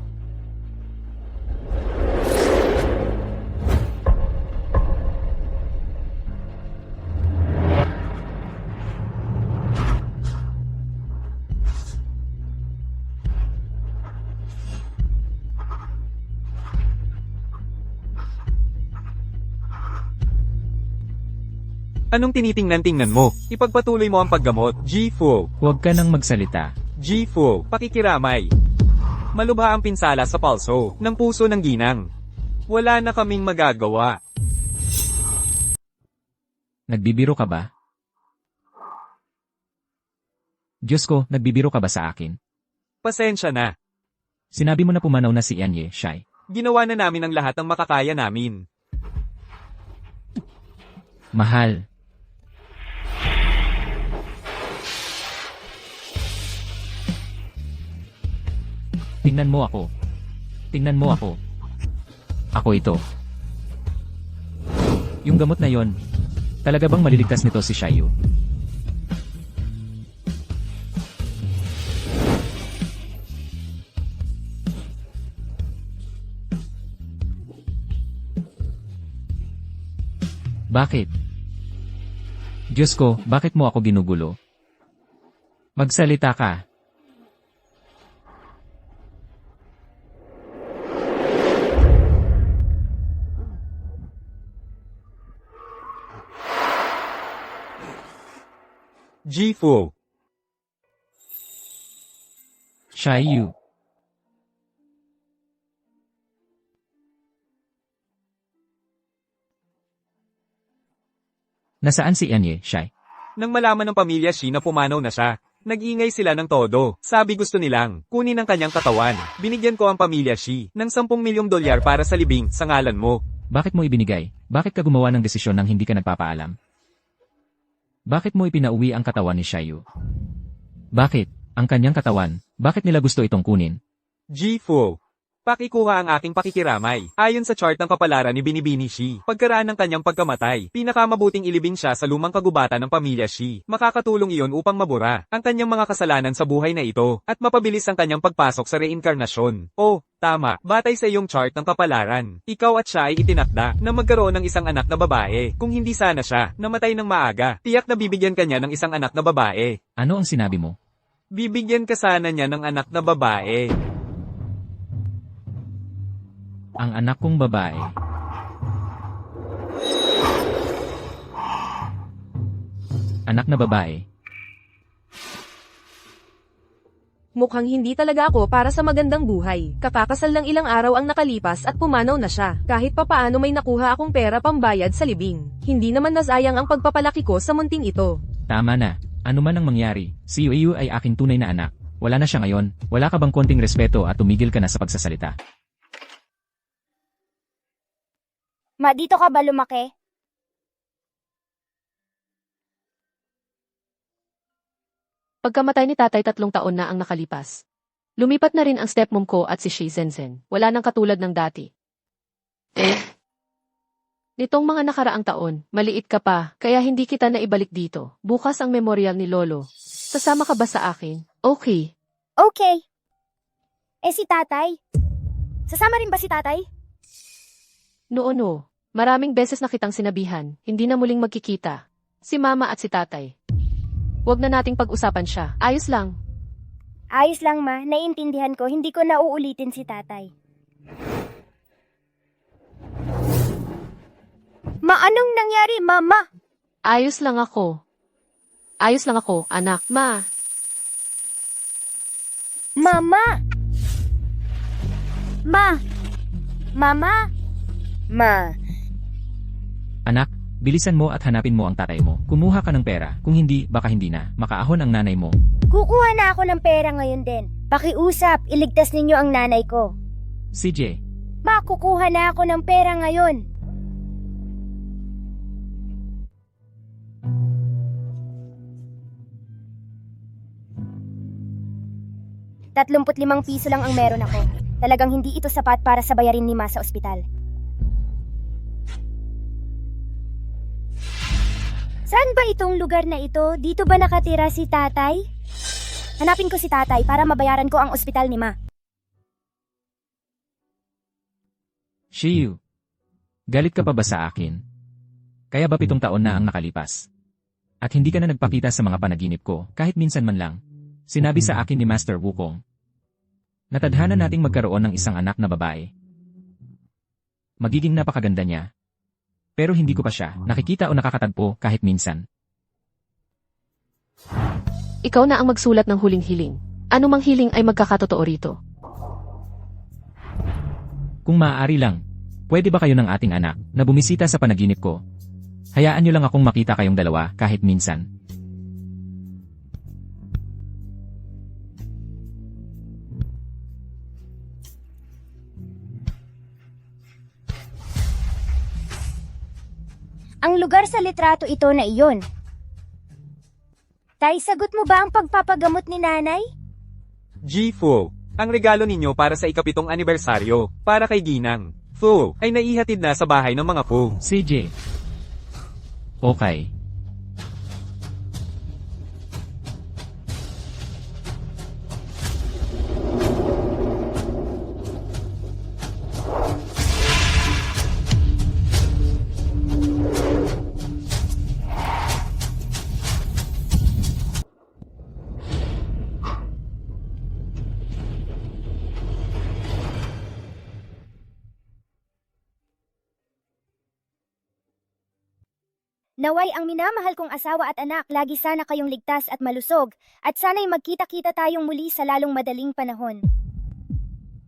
Anong tinitingnan-tingnan mo? Ipagpatuloy mo ang paggamot. G-Fu. Huwag ka nang magsalita. G-Fu. Pakikiramay. Malubha ang pinsala sa palso ng puso ng ginang. Wala na kaming magagawa. Nagbibiro ka ba? Diyos ko, nagbibiro ka ba sa akin? Pasensya na. Sinabi mo na pumanaw na si Anye, Shai. Ginawa na namin ang lahat ng makakaya namin. Mahal. Tingnan mo ako. Tingnan mo ako. Ako ito. Yung gamot na yon, talaga bang maliligtas nito si Shayu? Bakit? Diyos ko, bakit mo ako ginugulo? Magsalita ka. G-Fu. Shayu. Nasaan si Anye, Shai? Nang malaman ng pamilya Shi na pumanaw na siya, nag-ingay sila ng todo. Sabi gusto nilang kunin ang kanyang katawan. Binigyan ko ang pamilya Shi ng 10 milyong dolyar para sa libing sa ngalan mo. Bakit mo ibinigay? Bakit ka gumawa ng desisyon nang hindi ka nagpapaalam? Bakit mo ipinauwi ang katawan ni Shayu? Bakit? Ang kanyang katawan, bakit nila gusto itong kunin? G-Fu. Pakikuha ang aking pakikiramay. Ayon sa chart ng kapalaran ni Binibini Shi, pagkaraan ng kanyang pagkamatay, pinakamabuting ilibing siya sa lumang kagubatan ng pamilya Shi. Makakatulong iyon upang mabura ang kanyang mga kasalanan sa buhay na ito, at mapabilis ang kanyang pagpasok sa reinkarnasyon. Oh, tama, batay sa iyong chart ng kapalaran. Ikaw at siya ay itinakda na magkaroon ng isang anak na babae. Kung hindi sana siya namatay ng maaga, tiyak na bibigyan kanya ng isang anak na babae. Ano ang sinabi mo? Bibigyan ka sana niya ng anak na babae. Ang anak kong babae. Anak na babae. Mukhang hindi talaga ako para sa magandang buhay. Kakakasal lang ilang araw ang nakalipas at pumanaw na siya. Kahit papaano may nakuha akong pera pambayad sa libing. Hindi naman nasayang ang pagpapalaki ko sa munting ito. Tama na. Ano man ang mangyari, si Yueyu ay aking tunay na anak. Wala na siya ngayon. Wala ka bang konting respeto at tumigil ka na sa pagsasalita? Ma, dito ka ba lumaki? Pagkamatay ni tatay 3 taon na ang nakalipas. Lumipat na rin ang stepmom ko at si Shi Zenzen. Wala nang katulad ng dati. Nitong mga nakaraang taon, maliit ka pa, kaya hindi kita naibalik dito. Bukas ang memorial ni Lolo. Sasama ka ba sa akin? Okay. Okay. Eh si tatay? Sasama rin ba si tatay? No. Maraming beses na kitang sinabihan, hindi na muling magkikita. Si mama at si tatay. Huwag na nating pag-usapan siya. Ayos lang. Ayos lang ma, naiintindihan ko, hindi ko na uulitin si tatay. Ma, anong nangyari, mama? Ayos lang ako. Ayos lang ako, anak. Ma, Mama! Ma! Mama! Ma! Anak, bilisan mo at hanapin mo ang tatay mo. Kumuha ka ng pera. Kung hindi, baka hindi na. Makaahon ang nanay mo. Kukuha na ako ng pera ngayon din. Pakiusap, iligtas ninyo ang nanay ko. CJ, Ma, kukuha na ako ng pera ngayon. 35 piso lang ang meron ako. Talagang hindi ito sapat para sa bayarin ni Ma sa ospital. Saan ba itong lugar na ito? Dito ba nakatira si tatay? Hanapin ko si tatay para mabayaran ko ang ospital ni Ma. Shiyu. Galit ka pa ba sa akin? Kaya ba 7 taon na ang nakalipas? At hindi ka na nagpakita sa mga panaginip ko, kahit minsan man lang. Sinabi sa akin ni Master Wukong. Natadhana nating magkaroon ng isang anak na babae. Magiging napakaganda niya. Pero hindi ko pa siya nakikita o nakakatagpo kahit minsan. ikaw na ang magsulat ng huling hiling. Anumang hiling ay magkakatotoo rito. Kung maaari lang, pwede ba kayo ng ating anak na bumisita sa panaginip ko? Hayaan niyo lang akong makita kayong dalawa kahit minsan. Ang lugar sa litrato ito na iyon. Tay, sagot mo ba ang pagpapagamot ni nanay? G-Fu, ang regalo ninyo para sa ika-7 anibersaryo, para kay Ginang. Fu, ay naihatid na sa bahay ng mga Fu. CJ. Okay. Naway ang minamahal kong asawa at anak, lagi sana kayong ligtas at malusog, at sana'y magkita-kita tayong muli sa lalong madaling panahon.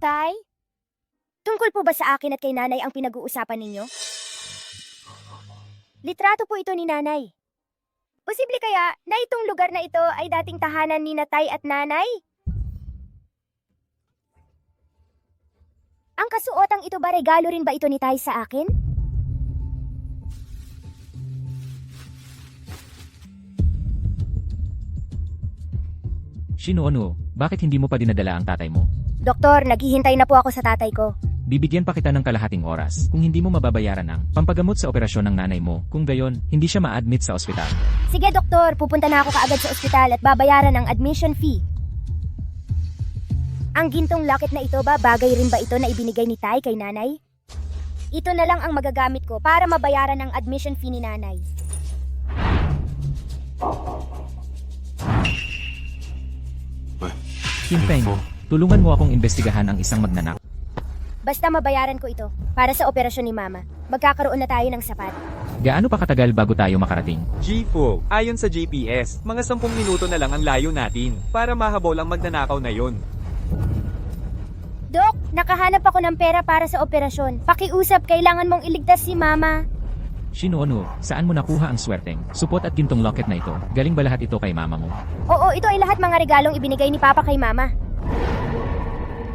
Tay? Tungkol po ba sa akin at kay nanay ang pinag-uusapan ninyo? Litrato po ito ni nanay. Posible kaya na itong lugar na ito ay dating tahanan ni Tay at nanay? Ang kasuotang ito ba regalo rin ba ito ni Tay sa akin? Shino, bakit hindi mo pa dinadala ang tatay mo? Doktor, naghihintay na po ako sa tatay ko. Bibigyan pa kita ng kalahating oras kung hindi mo mababayaran ang pampagamot sa operasyon ng nanay mo. Kung gayon, hindi siya ma-admit sa ospital. Sige doktor, pupunta na ako kaagad sa ospital at babayaran ang admission fee. Ang gintong locket na ito ba, bagay rin ba ito na ibinigay ni Tay kay nanay? Ito na lang ang magagamit ko para mabayaran ang admission fee ni nanay. Kinpeng, tulungan mo akong imbestigahan ang isang magnanak. Basta mabayaran ko ito para sa operasyon ni Mama. Magkakaroon na tayo ng sapat. Gaano pa katagal bago tayo makarating? G-Fu, ayon sa GPS, mga 10 minuto na lang ang layo natin, para mahabol ang magnanakaw na yon. Dok, nakahanap ako ng pera para sa operasyon. Pakiusap, kailangan mong iligtas si Mama. Shino, saan mo nakuha ang swerteng supot at gintong locket na ito? Galing ba lahat ito kay mama mo? Oo, ito ay lahat mga regalong ibinigay ni Papa kay Mama.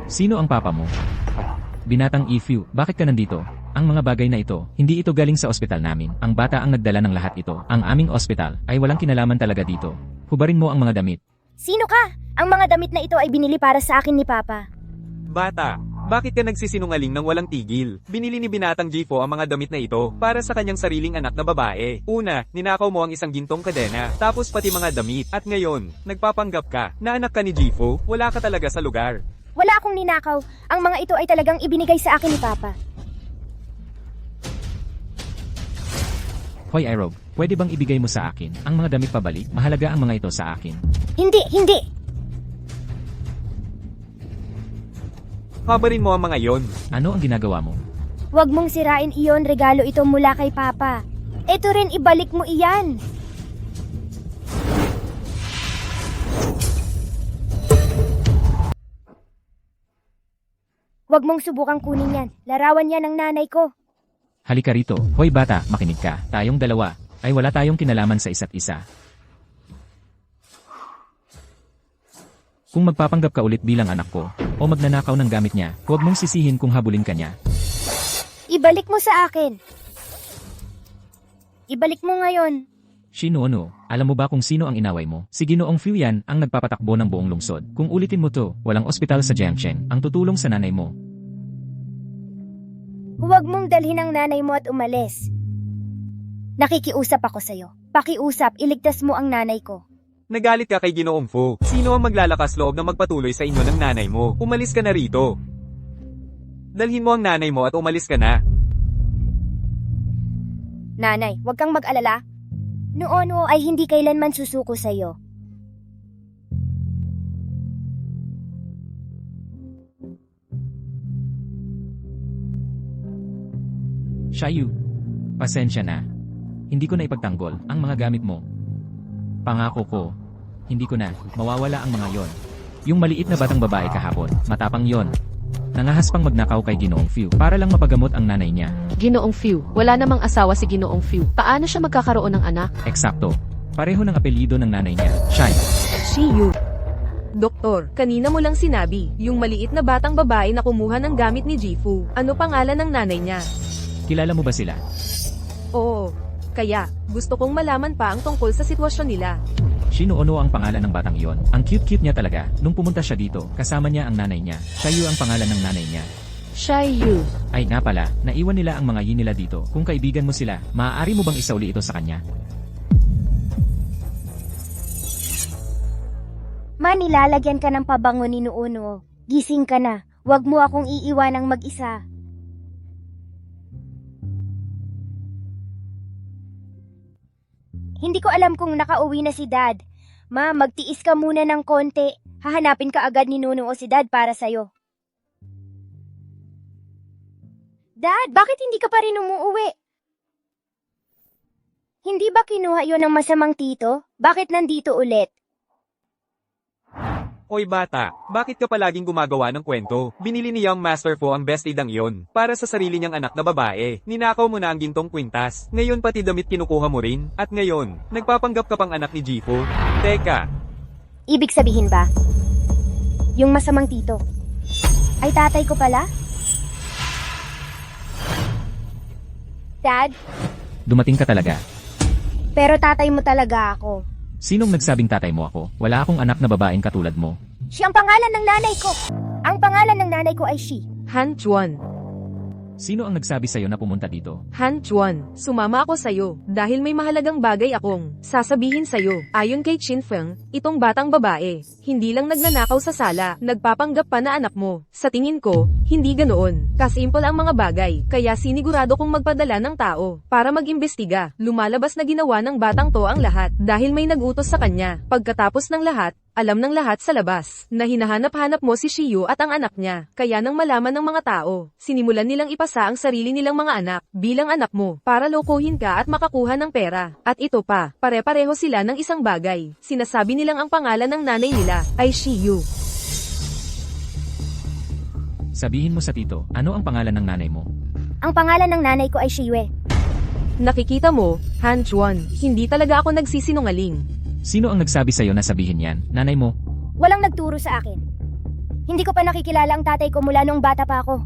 Sino ang papa mo? Binatang Ifu, bakit ka nandito? Ang mga bagay na ito, hindi ito galing sa ospital namin. Ang bata ang nagdala ng lahat ito. Ang aming ospital ay walang kinalaman talaga dito. Hubarin mo ang mga damit. Sino ka? Ang mga damit na ito ay binili para sa akin ni Papa. Bata, Bakit ka nagsisinungaling ng walang tigil? Binili ni Binatang Jifo ang mga damit na ito para sa kanyang sariling anak na babae. Una, ninakaw mo ang isang gintong kadena, tapos pati mga damit. At ngayon, nagpapanggap ka na anak ka ni Jifo, wala ka talaga sa lugar. Wala akong ninakaw. Ang mga ito ay talagang ibinigay sa akin ni Papa. Hoy Irob, pwede bang ibigay mo sa akin ang mga damit pabalik? Mahalaga ang mga ito sa akin. Hindi! Kabarin mo ang mga yon. Ano ang ginagawa mo? Huwag mong sirain iyon, regalo ito mula kay Papa. Ito rin, ibalik mo iyan. Huwag mong subukang kunin yan. Larawan yan ng nanay ko. Halika rito. Hoy bata, makinig ka. Tayong dalawa ay wala tayong kinalaman sa isa't isa. Kung magpapanggap ka ulit bilang anak ko, o magnanakaw ng gamit niya, huwag mong sisihin kung habulin ka niya. Ibalik mo sa akin. Ibalik mo ngayon. Shinono, alam mo ba kung sino ang inaway mo? Si Ginoong Fu yan ang nagpapatakbo ng buong lungsod. Kung ulitin mo to, walang ospital sa Jiangchen ang tutulong sa nanay mo. Huwag mong dalhin ang nanay mo at umalis. Nakikiusap ako sa'yo. Pakiusap, iligtas mo ang nanay ko. Nagalit ka kay Ginoong Fu. Sino ang maglalakas loob na magpatuloy sa inyo ng nanay mo? Umalis ka na rito. Dalhin mo ang nanay mo at umalis ka na. Nanay, huwag kang mag-alala. Noon ay hindi kailanman susuko sa'yo. Shayu, pasensya na. Hindi ko na ipagtanggol ang mga gamit mo. Pangako ko, hindi ko na mawawala ang mga yon. Yung maliit na batang babae kahapon, matapang yon. Nangahas pang magnakaw kay Ginoong Fu para lang mapagamot ang nanay niya. Ginoong Fu, wala namang asawa si Ginoong Fu. Paano siya magkakaroon ng anak? Eksakto. Pareho ng apelyido ng nanay niya, Shai. Shiyu. Doktor, kanina mo lang sinabi, yung maliit na batang babae na kumuha ng gamit ni Jifu. Ano pangalan ng nanay niya? Kilala mo ba sila? Oo. Kaya, gusto kong malaman pa ang tungkol sa sitwasyon nila. Shinono ang pangalan ng batang iyon. Ang cute-cute niya talaga. Nung pumunta siya dito, kasama niya ang nanay niya. Shayu ang pangalan ng nanay niya. Shayu. Ay nga pala, naiwan nila ang mga yin nila dito. Kung kaibigan mo sila, maaari mo bang isauli ito sa kanya? Nilalagyan ka ng pabango ni Nuuno. Gising ka na. Huwag mo akong iiwanang mag-isa. Hindi ko alam kung nakauwi na si Dad. Ma, magtiis ka muna ng konti. Hahanapin ka agad ni Nuno o si Dad para sa'yo. Dad, bakit hindi ka pa rin umuuwi? Hindi ba kinuha yon ng masamang tito? Bakit nandito ulit? Oy bata, bakit ka palaging gumagawa ng kwento? Binili ni Young Master Fu ang best idang iyon para sa sarili niyang anak na babae. Ninakaw mo na ang gintong kwintas. Ngayon pati damit kinukuha mo rin. At ngayon, nagpapanggap ka pang anak ni Jifu. Teka, Ibig sabihin ba? Yung masamang tito. Ay tatay ko pala? Dad, Dumating ka talaga. pero tatay mo talaga ako. Sinong nagsabing tatay mo ako? Wala akong anak na babaeng katulad mo. Siya ang pangalan ng nanay ko. Ang pangalan ng nanay ko ay Shi. Han Chuan. Sino ang nagsabi sa'yo na pumunta dito? Han Chuan, sumama ako sa'yo dahil may mahalagang bagay akong sasabihin sa'yo. Ayon kay Chin Feng, itong batang babae, hindi lang nagnanakaw sa sala, nagpapanggap pa na anak mo. Sa tingin ko, hindi ganoon. Kasimple ang mga bagay, kaya sinigurado kong magpadala ng tao para mag-imbestiga. Lumalabas na ginawa ng batang to ang lahat dahil may nagutos sa kanya. Pagkatapos ng lahat, alam ng lahat sa labas na hinahanap-hanap mo si Shiyu at ang anak niya. Kaya nang malaman ng mga tao, sinimulan nilang ipasa ang sarili nilang mga anak bilang anak mo para lokohin ka at makakuha ng pera. At ito pa, pare-pareho sila ng isang bagay. Sinasabi nilang ang pangalan ng nanay nila ay Shiyu. Sabihin mo sa tito, ano ang pangalan ng nanay mo? Ang pangalan ng nanay ko ay Shiyue. Nakikita mo, Han Chuan, hindi talaga ako nagsisinungaling. Sino ang nagsabi sa'yo na sabihin yan? Nanay mo? Walang nagturo sa akin. Hindi ko pa nakikilala ang tatay ko mula nung bata pa ako.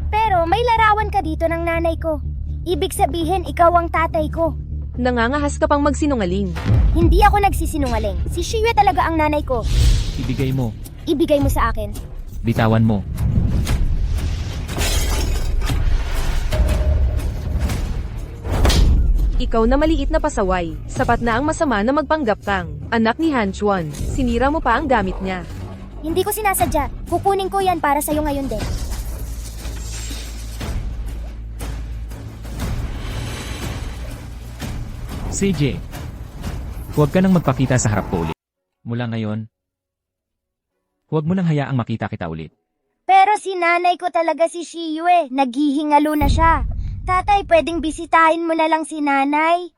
Pero may larawan ka dito ng nanay ko. Ibig sabihin, ikaw ang tatay ko. Nangangahas ka pang magsinungaling. Hindi ako nagsisinungaling. Si Shiyue talaga ang nanay ko. Ibigay mo. Ibigay mo sa akin. Bitawan mo. Ikaw na maliit na pasaway, sapat na ang masama na magpanggap kang anak ni Han Chuan. Sinira mo pa ang gamit niya. Hindi ko sinasadya. Kukunin ko yan para sa'yo ngayon din. CJ, huwag ka nang magpakita sa harap ko ulit. Mula ngayon, huwag mo nang hayaang makita kita ulit. Pero si nanay ko talaga si Shiyu eh. Naghihingalo na siya. Tatay, pwedeng bisitahin mo na lang si nanay.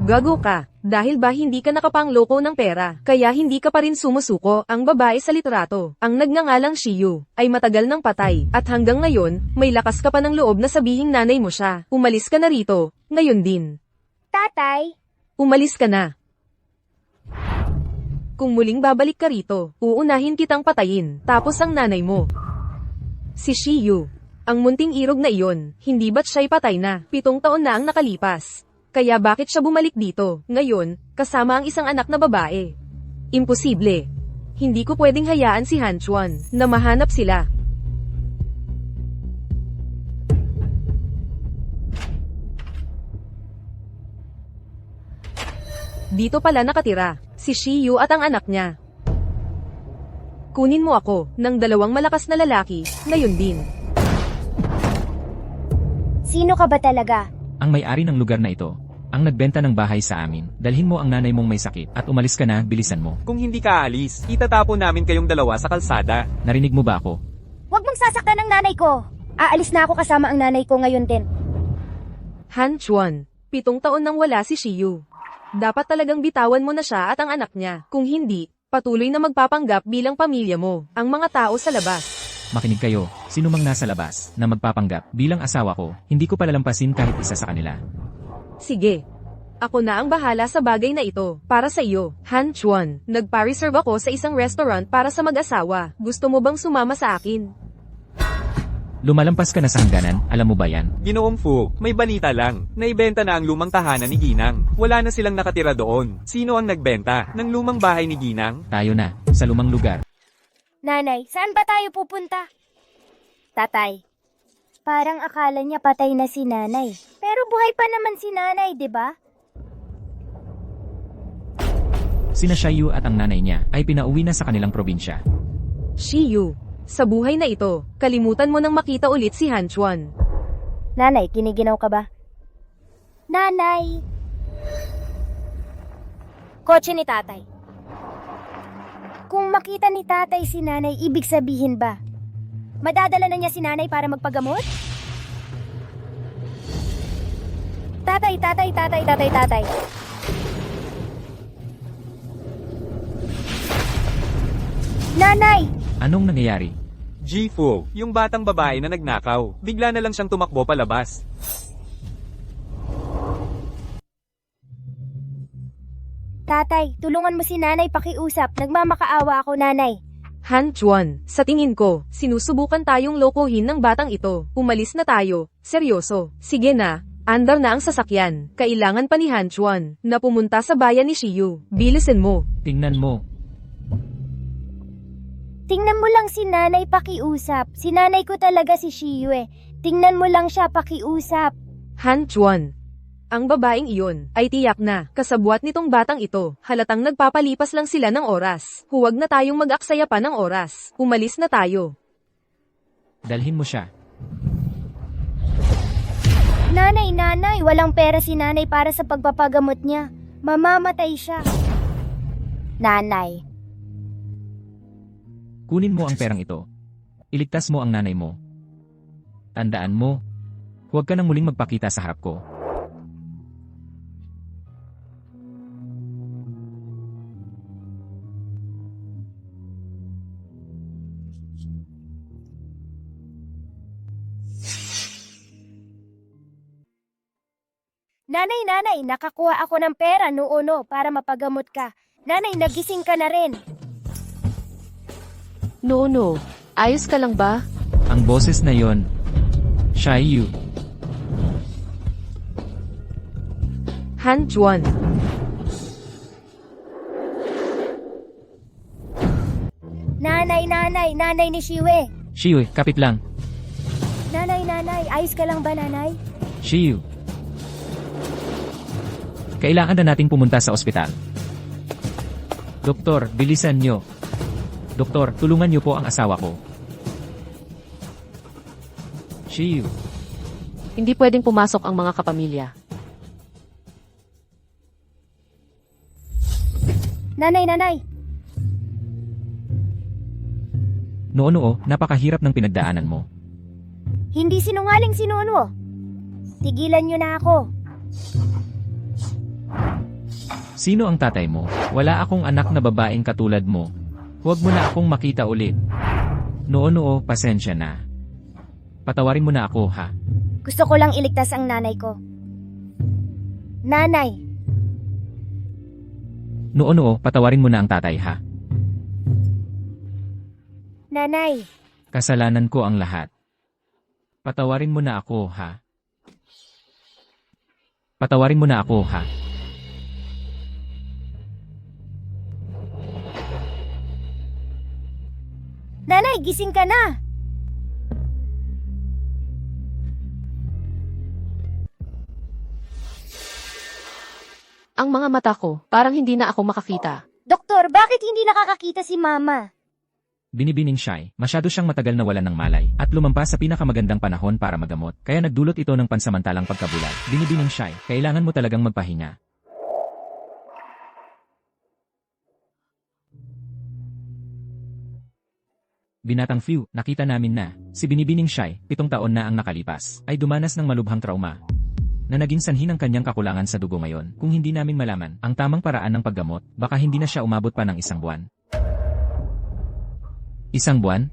Gago ka, dahil ba hindi ka nakapangloko ng pera, kaya hindi ka pa rin sumusuko. Ang babae sa litrato, ang nagngangalang Shiyu, ay matagal nang patay, at hanggang ngayon, may lakas ka pa ng loob na sabihing nanay mo siya. Umalis ka na rito, ngayon din. Tatay, Umalis ka na. Kung muling babalik ka rito, uunahin kitang patayin, tapos ang nanay mo. Si Shiyu, ang munting irog na iyon, hindi ba't siya'y patay na? 7 taon na ang nakalipas. Kaya bakit siya bumalik dito, ngayon, kasama ang isang anak na babae? Imposible. Hindi ko pwedeng hayaan si Han Chuan, na mahanap sila. Dito pala nakatira, si Shiyu at ang anak niya. Kunin mo ako, ng 2 malakas na lalaki, ngayon din. sino ka ba talaga? Ang may-ari ng lugar na ito, ang nagbenta ng bahay sa amin. Dalhin mo ang nanay mong may sakit at umalis ka na, bilisan mo. Kung hindi ka aalis, itatapon namin kayong dalawa sa kalsada. Narinig mo ba ako? Huwag mong sasaktan ng nanay ko. Aalis na ako kasama ang nanay ko ngayon din. Han Chuan, 7 taon nang wala si Shiyu. Dapat talagang bitawan mo na siya at ang anak niya. Kung hindi, patuloy na magpapanggap bilang pamilya mo, ang mga tao sa labas. Makinig kayo, sino mang nasa labas na magpapanggap bilang asawa ko, hindi ko palalampasin kahit isa sa kanila. Sige. Ako na ang bahala sa bagay na ito, para sa iyo. Han Chuan, nagpa-reserve ako sa isang restaurant para sa mag-asawa. Gusto mo bang sumama sa akin? Lumalampas ka na sa hangganan, alam mo ba yan? Ginoong Fu, may balita lang. Naibenta na ang lumang tahanan ni Ginang. Wala na silang nakatira doon. Sino ang nagbenta ng lumang bahay ni Ginang? Tayo na, sa lumang lugar. Nanay, saan ba tayo pupunta? Tatay, parang akala niya patay na si nanay. Pero buhay pa naman si nanay, di ba? Sina Shiyu at ang nanay niya ay pinauwi na sa kanilang probinsya. Shiyu, sa buhay na ito, kalimutan mo nang makita ulit si Han Chuan. Nanay, kiniginaw ka ba? Nanay! Kotse ni tatay. Kung makita ni tatay si nanay, ibig sabihin ba? Madadala na niya si nanay para magpagamot? Tatay! Nanay! Anong nangyayari? Ji-Fu, yung batang babae na nagnakaw. Bigla na lang siyang tumakbo palabas. Tatay, tulungan mo si nanay pakiusap. Nagmamakaawa ako, nanay. Han Chuan, sa tingin ko, sinusubukan tayong lokohin ng batang ito. Umalis na tayo. Seryoso. Sige na. Andar na ang sasakyan. Kailangan pa ni Han Chuan na pumunta sa bayan ni Shiyu. Bilisin mo. Tingnan mo, Tingnan mo lang si nanay pakiusap. Si nanay ko talaga si Shiyu eh. Tingnan mo lang siya pakiusap. Han Chuan. Ang babaeng iyon ay tiyak na kasabwat nitong batang ito. Halatang nagpapalipas lang sila ng oras. Huwag na tayong mag-aksaya pa ng oras. Umalis na tayo. dalhin mo siya. Nanay, walang pera si nanay para sa pagpapagamot niya. Mamamatay siya. Nanay. Kunin mo ang perang ito. Iligtas mo ang nanay mo. Tandaan mo, huwag ka nang muling magpakita sa harap ko. Nanay, nakakuha ako ng pera noono para mapagamot ka. Nanay, nagising ka na rin. No. Ayos ka lang ba? Ang boses na yon, Shiyu. Han Chuan. Nanay ni Shiwe. Shiyu, kapit lang. Nanay, ayos ka lang ba, nanay? Shiyu. Kailangan na nating pumunta sa ospital. Doktor, bilisan nyo. Doktor, tulungan nyo po ang asawa ko. Shiyu. Hindi pwedeng pumasok ang mga kapamilya. Nanay! Noo, napakahirap ng pinagdaanan mo. Hindi sinungaling si Nuno. Tigilan niyo na ako. Sino ang tatay mo? Wala akong anak na babaeng katulad mo. Huwag mo na akong makita ulit. Noo, pasensya na. Patawarin mo na ako, ha? Gusto ko lang iligtas ang nanay ko. Nanay! Noo, patawarin mo na ang tatay, ha? Nanay! Kasalanan ko ang lahat. Patawarin mo na ako, ha? Patawarin mo na ako, ha? Nanay, gising ka na! Ang mga mata ko, parang hindi na ako makakita. Doktor, bakit hindi nakakakita si Mama? Binibining Shai, masyado siyang matagal na wala ng malay, at lumampas sa pinakamagandang panahon para magamot, kaya nagdulot ito ng pansamantalang pagkabulag. Binibining Shai, kailangan mo talagang magpahinga. Binatang Few, nakita namin na, si Binibining Shai, 7 taon na ang nakalipas, ay dumanas ng malubhang trauma, na naging sanhi ng kanyang kakulangan sa dugo ngayon. Kung hindi namin malaman ang tamang paraan ng paggamot, baka hindi na siya umabot pa ng 1 buwan. 1 buwan?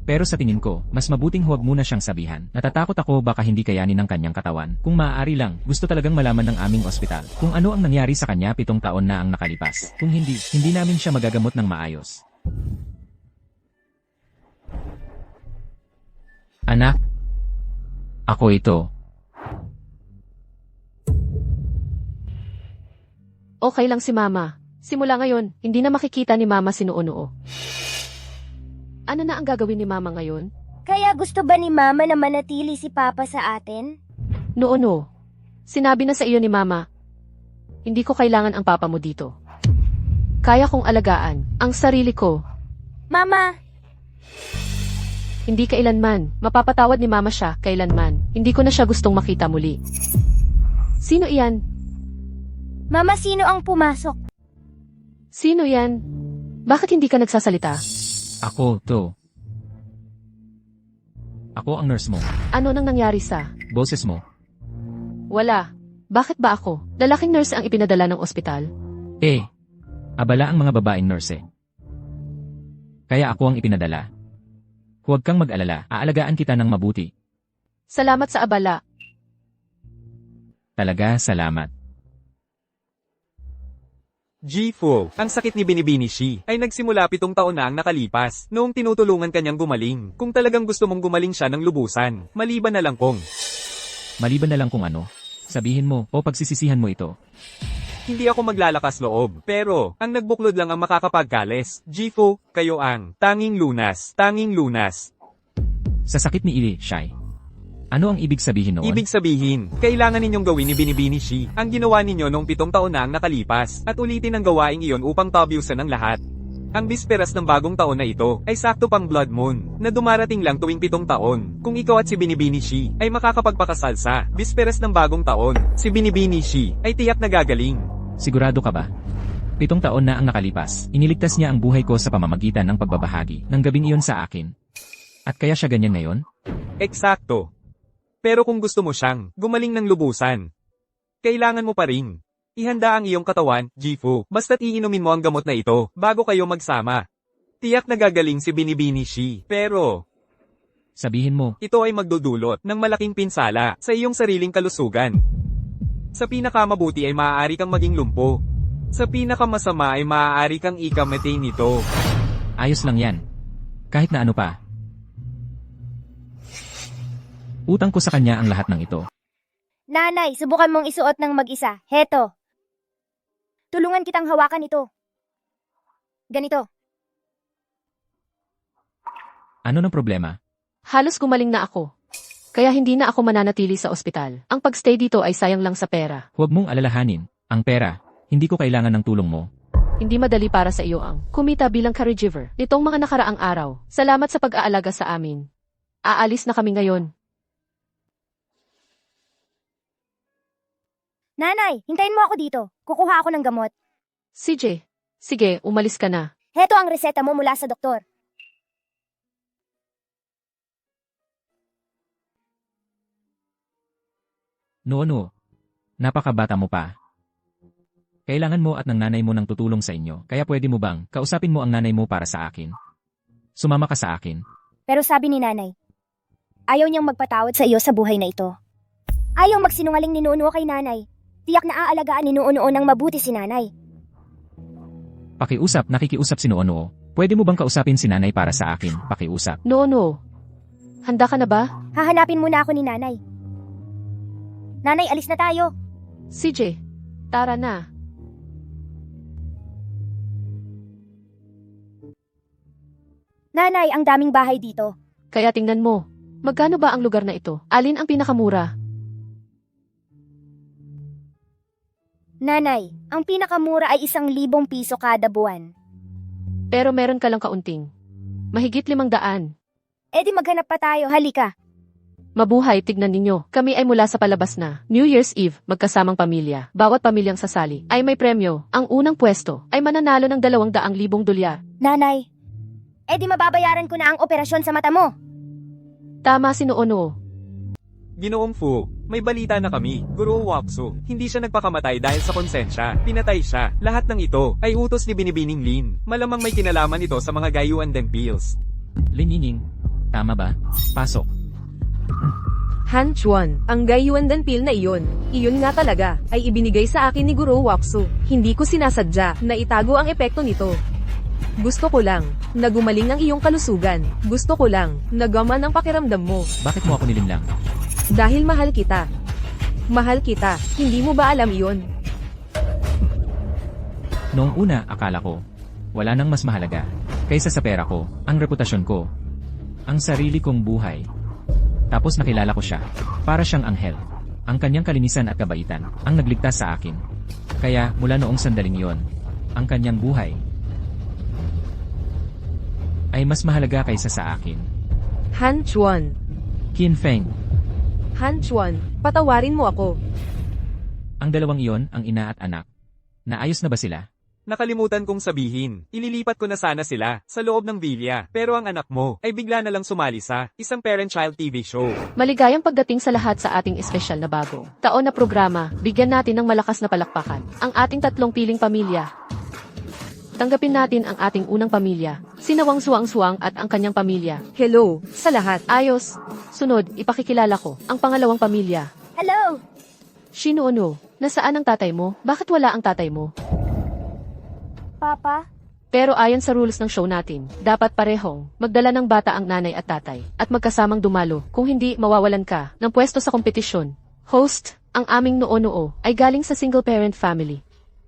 Pero sa tingin ko, mas mabuting huwag muna siyang sabihan. Natatakot ako baka hindi kayanin ng kanyang katawan. Kung maaari lang, gusto talagang malaman ng aming ospital kung ano ang nangyari sa kanya 7 taon na ang nakalipas. Kung hindi, hindi namin siya magagamot ng maayos. Anak, ako ito. Okay lang si Mama. Simula ngayon, hindi na makikita ni Mama si Noo. Ano na ang gagawin ni Mama ngayon? Kaya gusto ba ni Mama na manatili si Papa sa atin? Noo, sinabi na sa iyo ni Mama, hindi ko kailangan ang papa mo dito. Kaya kong alagaan ang sarili ko. Mama! Hindi kailanman, mapapatawad ni Mama siya kailanman. Hindi ko na siya gustong makita muli. Sino iyan? Mama, sino ang pumasok? Sino yan? Bakit hindi ka nagsasalita? Ako, to. Ako ang nurse mo. Ano nang nangyari sa? Boses mo. Wala. Bakit ba ako? Lalaking nurse ang ipinadala ng ospital? Abala ang mga babaeng nurse. Kaya ako ang ipinadala. Huwag kang mag-alala, aalagaan kita ng mabuti. Salamat sa abala. Talaga, salamat. G-Fu, ang sakit ni Binibini Shi ay nagsimula 7 taon na ang nakalipas noong tinutulungan kanyang gumaling. Kung talagang gusto mong gumaling siya ng lubusan, maliban na lang kung Maliban na lang kung ano. Sabihin mo o pagsisisihan mo ito. hindi ako maglalakas loob. Pero, ang nagbuklod lang ang makakapagkales. G-Fu, kayo ang tanging lunas. Tanging lunas. Sa sakit ni Ili, Shai. Ano ang ibig sabihin noon? Ibig sabihin, kailangan ninyong gawin ni Binibini Shi ang ginawa ninyo noong 7 taon na ang nakalipas at ulitin ang gawaing iyon upang tabyusan ang lahat. Ang bisperas ng bagong taon na ito ay sakto pang blood moon na dumarating lang tuwing 7 taon. Kung ikaw at si Binibini Shi ay makakapagpakasal sa bisperas ng bagong taon, si Binibini Shi ay tiyak na gagaling. Sigurado ka ba? 7 taon na ang nakalipas. Iniligtas niya ang buhay ko sa pamamagitan ng pagbabahagi ng gabing iyon sa akin. At kaya siya ganyan ngayon? Eksakto. Pero kung gusto mo siyang gumaling ng lubusan, kailangan mo pa rin ihanda ang iyong katawan, G-Fu, basta't iinumin mo ang gamot na ito bago kayo magsama. Tiyak na gagaling si Binibini Shi, pero Sabihin mo, ito ay magdudulot ng malaking pinsala sa iyong sariling kalusugan. Sa pinakamabuti ay maaari kang maging lumpo. Sa pinakamasama ay maaari kang ikamatay nito. ayos lang yan. Kahit na ano pa. Utang ko sa kanya ang lahat ng ito. Nanay, subukan mong isuot ng mag-isa. Heto. Tulungan kitang hawakan ito. Ganito. Ano ng problema? Halos gumaling na ako. Kaya hindi na ako mananatili sa ospital. Ang pagstay dito ay sayang lang sa pera. Huwag mong alalahanin. Ang pera, hindi ko kailangan ng tulong mo. Hindi madali para sa iyo ang kumita bilang caregiver nitong mga nakaraang araw. Salamat sa pag-aalaga sa amin. Aalis na kami ngayon. Nanay, hintayin mo ako dito. Kukuha ako ng gamot. CJ, sige, umalis ka na. Heto ang reseta mo mula sa doktor. No, napakabata mo pa. Kailangan mo at ng nanay mo ng tutulong sa inyo, kaya pwede mo bang kausapin mo ang nanay mo para sa akin? Sumama ka sa akin. Pero sabi ni nanay, ayaw niyang magpatawad sa iyo sa buhay na ito. Ayaw magsinungaling ni Nuno kay nanay. Tiyak na aalagaan ni Nuno ng mabuti si nanay. Pakiusap, nakikiusap si Noono. Pwede mo bang kausapin si nanay para sa akin? Pakiusap. No. Handa ka na ba? Hahanapin muna ako ni nanay. Nanay, alis na tayo. CJ, tara na. Nanay, ang daming bahay dito. Kaya tingnan mo, magkano ba ang lugar na ito? Alin ang pinakamura? Nanay, ang pinakamura ay 1,000 piso kada buwan. Pero meron ka lang kaunting. Mahigit 500. E di maghanap pa tayo, halika. Mabuhay, tignan ninyo. Kami ay mula sa palabas na New Year's Eve, magkasamang pamilya. Bawat pamilyang sasali ay may premyo. Ang unang pwesto ay mananalo ng 200,000 dolyar. Nanay, e di mababayaran ko na ang operasyon sa mata mo. Tama si Noono. Ginoong Fu, may balita na kami. Guro Waksu, hindi siya nagpakamatay dahil sa konsensya. Pinatay siya. Lahat ng ito ay utos ni Binibining Lin. Malamang may kinalaman ito sa mga gayuan den pills. Linining, tama ba? Pasok. Han Chuan, ang gayuan dan pil na iyon nga talaga, ay ibinigay sa akin ni Guro Waksu. Hindi ko sinasadya na itago ang epekto nito. Gusto ko lang na gumaling ang iyong kalusugan. Gusto ko lang na gaman ang pakiramdam mo. Bakit mo ako nilinlang? Dahil mahal kita. Mahal kita. Hindi mo ba alam iyon? Noong una, akala ko, wala nang mas mahalaga kaysa sa pera ko, ang reputasyon ko, ang sarili kong buhay. Tapos nakilala ko siya. Para siyang anghel. Ang kanyang kalinisan at kabaitan ang nagligtas sa akin. Kaya mula noong sandaling iyon, ang kanyang buhay ay mas mahalaga kaysa sa akin. Han Chuan. Qin Feng, Han Chuan, patawarin mo ako. ang dalawang iyon ang ina at anak. Naayos na ba sila? Nakalimutan kong sabihin, ililipat ko na sana sila sa loob ng villa. Pero ang anak mo ay bigla na lang sumali sa isang parent-child TV show. Maligayang pagdating sa lahat sa ating espesyal na bago taon na programa. Bigyan natin ng malakas na palakpakan ang ating 3 piling pamilya. Tanggapin natin ang ating unang pamilya, Sinawang Suwang-Suwang at ang kanyang pamilya. Hello, sa lahat. Ayos. Sunod, ipakikilala ko ang pangalawang pamilya. Hello! Shinuono, nasaan ang tatay mo? Bakit wala ang tatay mo? Papa? Pero ayon sa rules ng show natin, dapat parehong magdala ng bata ang nanay at tatay at magkasamang dumalo. Kung hindi, mawawalan ka ng pwesto sa kompetisyon. Host, ang aming Noono ay galing sa single-parent family.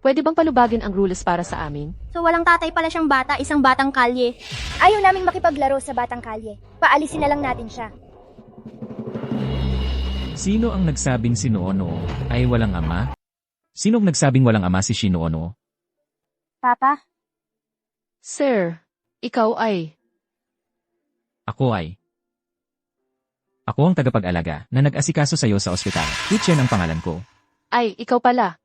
Pwede bang palubagin ang rules para sa amin? So walang tatay pala siyang bata, isang batang kalye. Ayaw naming makipaglaro sa batang kalye. Paalisin na lang natin siya. Sino ang nagsabing si Noono ay walang ama? Sinong nagsabing walang ama si Shinuono? Papa? Sir, ikaw ay... Ako ang tagapag-alaga na nag-asikaso sa iyo sa ospital. Kitchen ang pangalan ko. Ay, ikaw pala.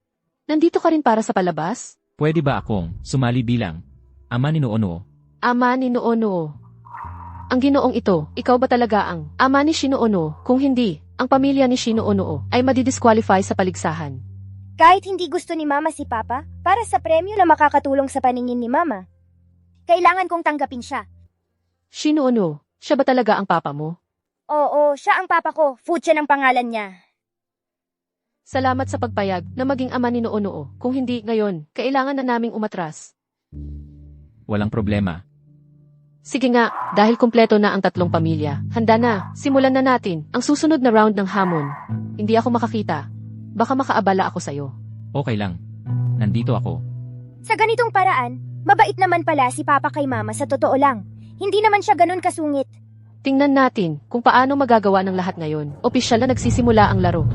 Nandito ka rin para sa palabas? Pwede ba akong sumali bilang ama ni Noono? Ama ni Noono. Ang ginoong ito, ikaw ba talaga ang ama ni Shinuono? Kung hindi, ang pamilya ni Shinuono ay madidisqualify sa paligsahan. Kahit hindi gusto ni Mama si Papa, para sa premyo na makakatulong sa paningin ni Mama, kailangan kong tanggapin siya. Shinuono, siya ba talaga ang papa mo? Oo, siya ang papa ko. Fuchen ang pangalan niya. Salamat sa pagpayag na maging ama ni Noono. Kung hindi ngayon, kailangan na naming umatras. Walang problema. Sige nga, dahil kumpleto na ang 3 pamilya. Handa na, simulan na natin ang susunod na round ng hamon. Hindi ako makakita. Baka makaabala ako sa'yo. Okay lang. Nandito ako. Sa ganitong paraan, mabait naman pala si Papa kay Mama sa totoo lang. Hindi naman siya ganun kasungit. Tingnan natin kung paano magagawa ng lahat ngayon. Opisyal na nagsisimula ang laro.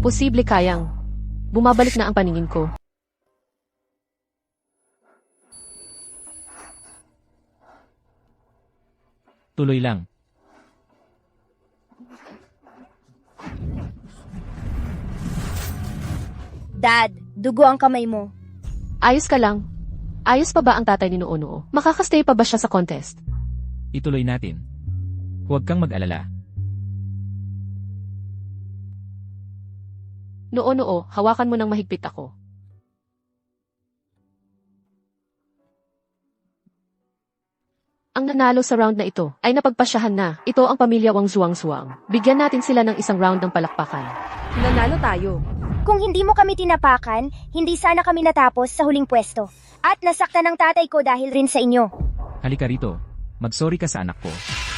Posible kayang. Bumabalik na ang paningin ko. Tuloy lang. Dad, dugo ang kamay mo. Ayos ka lang. Ayos pa ba ang tatay ni Noo-Noo? Makakastay pa ba siya sa contest? Ituloy natin. Huwag kang mag-alala. Noo-Noo, hawakan mo ng mahigpit ako. Ang nanalo sa round na ito ay napagpasyahan na. Ito ang pamilya Wang Zuang-Zuang. Bigyan natin sila ng isang round ng palakpakan. Nanalo tayo. Kung hindi mo kami tinapakan, hindi sana kami natapos sa huling pwesto. At nasaktan ng tatay ko dahil rin sa inyo. Halika rito. Mag-sorry ka sa anak ko.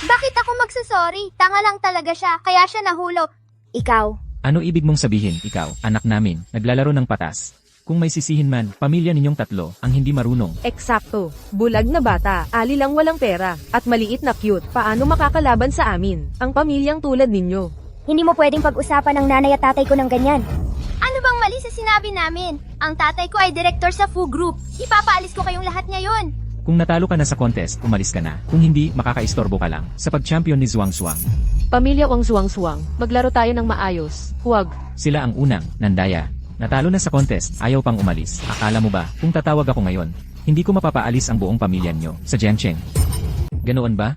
Bakit ako magsasorry? Tanga lang talaga siya, kaya siya nahulog. Ikaw, Ano ibig mong sabihin, ikaw, anak namin, naglalaro ng patas? Kung may sisihin man, pamilya ninyong tatlo, ang hindi marunong. Eksakto. Bulag na bata, ali lang walang pera, at maliit na cute. Paano makakalaban sa amin? Ang pamilyang tulad ninyo. hindi mo pwedeng pag-usapan ng nanay at tatay ko ng ganyan. Ano bang mali sa sinabi namin? Ang tatay ko ay direktor sa Fu Group. Ipapaalis ko kayong lahat ngayon. Kung natalo ka na sa contest, umalis ka na. Kung hindi, makakaistorbo ka lang. Sa pag-champion ni Zuang Zuang. Pamilya Wang Zuang-Zuang, maglaro tayo ng maayos. Huwag. Sila ang unang, Nandaya. Natalo na sa contest, ayaw pang umalis. Akala mo ba, kung tatawag ako ngayon, hindi ko mapapaalis ang buong pamilya nyo sa Jiangcheng. Ganoon ba?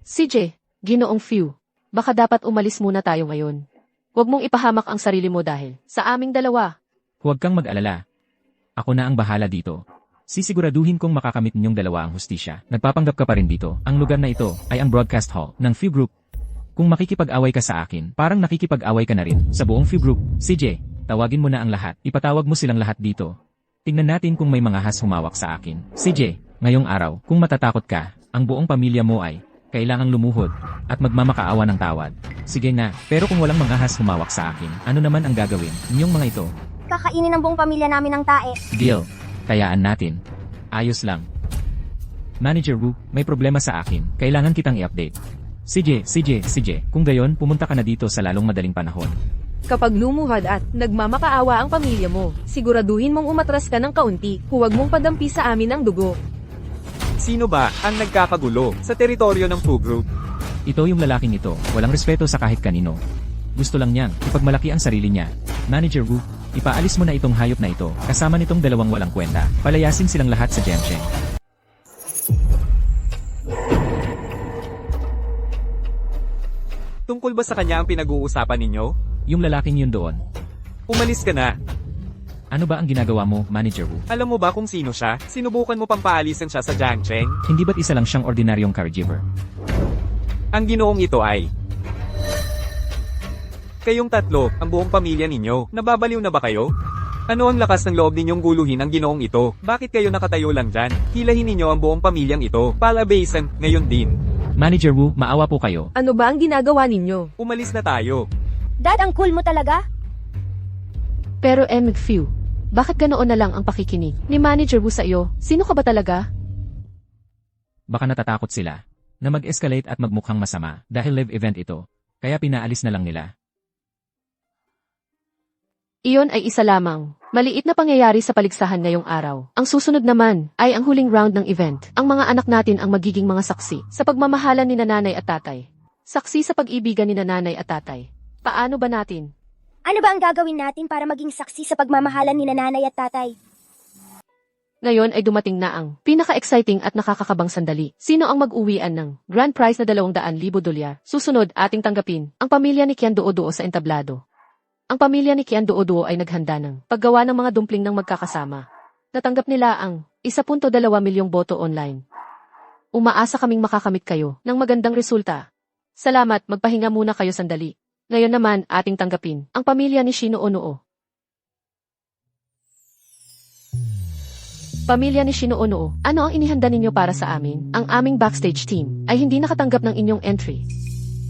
CJ, Ginoong Few, baka dapat umalis muna tayo ngayon. Huwag mong ipahamak ang sarili mo dahil sa aming dalawa. Huwag kang mag-alala. Ako na ang bahala dito. Sisiguraduhin kong makakamit ninyong dalawa ang hustisya. Nagpapanggap ka pa rin dito. Ang lugar na ito ay ang broadcast hall ng Few Group. Kung makikipag-away ka sa akin, parang nakikipag-away ka na rin sa buong Few Group. CJ, tawagin mo na ang lahat. Ipatawag mo silang lahat dito. Tingnan natin kung may mga has humawak sa akin. CJ, ngayong araw, kung matatakot ka, ang buong pamilya mo ay kailangang lumuhod at magmamakaawa ng tawad. Sige na, pero kung walang mga has humawak sa akin, ano naman ang gagawin ninyong mga ito? Kakainin ng buong pamilya namin ng tae. Deal. Tayaan natin. Ayos lang. Manager Wu, may problema sa akin. Kailangan kitang i-update. CJ, kung gayon, pumunta ka na dito sa lalong madaling panahon. Kapag lumuhad at nagmamakaawa ang pamilya mo, siguraduhin mong umatras ka ng kaunti. Huwag mong padampi sa amin ang dugo. Sino ba ang nagkakagulo sa teritoryo ng Fu Group? Ito yung lalaking ito, walang respeto sa kahit kanino. Gusto lang niyang ipagmalaki ang sarili niya. Manager Wu, ipaalis mo na itong hayop na ito, kasama nitong dalawang walang kwenta. Palayasin silang lahat sa Jiangcheng. Tungkol ba sa kanya ang pinag-uusapan ninyo? Yung lalaking yun doon. Umalis ka na. Ano ba ang ginagawa mo, Manager Wu? Alam mo ba kung sino siya? Sinubukan mo pang paalisin siya sa Jiangcheng? Hindi ba't isa lang siyang ordinaryong caregiver? Ang ginoong ito ay... Kayong tatlo, ang buong pamilya ninyo, nababaliw na ba kayo? Ano ang lakas ng loob ninyong guluhin ang ginoong ito? Bakit kayo nakatayo lang dyan? Hilahin ninyo ang buong pamilyang ito. Palabasan, ngayon din. Manager Wu, maawa po kayo. Ano ba ang ginagawa ninyo? Umalis na tayo. Dad, ang cool mo talaga. Pero Few, bakit ganoon na lang ang pakikinig ni Manager Wu sa iyo? Sino ka ba talaga? Baka natatakot sila na mag-escalate at magmukhang masama dahil live event ito, kaya pinaalis na lang nila. Iyon ay isa lamang. Maliit na pangyayari sa paligsahan ngayong araw. Ang susunod naman ay ang huling round ng event. Ang mga anak natin ang magiging mga saksi sa pagmamahalan ni nanay at tatay. Saksi sa pag-ibigan ni nanay at tatay. Paano ba natin? Ano ba ang gagawin natin para maging saksi sa pagmamahalan ni nanay at tatay? Ngayon ay dumating na ang pinaka-exciting at nakakakabang sandali. Sino ang mag-uwian ng grand prize na 200,000 dolyar? Susunod ating tanggapin ang pamilya ni Kian Duo sa entablado. Ang pamilya ni Kian Duo ay naghanda ng paggawa ng mga dumpling ng magkakasama. Natanggap nila ang 1.2 milyong boto online. Umaasa kaming makakamit kayo ng magandang resulta. Salamat, magpahinga muna kayo sandali. Ngayon naman ating tanggapin ang pamilya ni Shino Onoo. Pamilya ni Shinoono, ano ang inihanda ninyo para sa amin? Ang aming backstage team ay hindi nakatanggap ng inyong entry.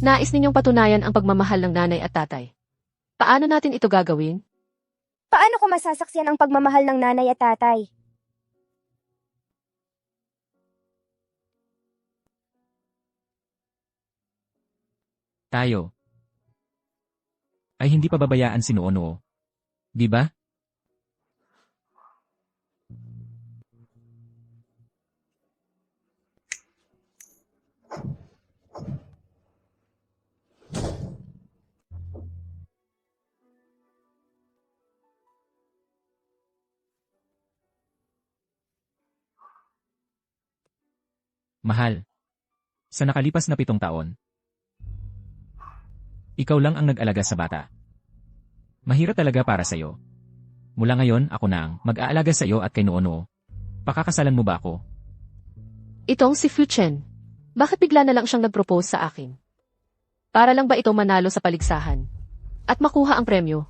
Nais ninyong patunayan ang pagmamahal ng nanay at tatay. Paano natin ito gagawin? Paano ko masasaksiyan ang pagmamahal ng nanay at tatay? Tayo ay hindi pababayaan si Noono. Di ba? Mahal. Sa nakalipas na 7 taon, ikaw lang ang nag-alaga sa bata. Mahirap talaga para sa'yo. Mula ngayon, ako na ang mag-aalaga sa'yo at kay Noono. Pakakasalan mo ba ako? Itong si Fuchen. Bakit bigla na lang siyang nag-propose sa akin? Para lang ba ito manalo sa paligsahan? At makuha ang premyo?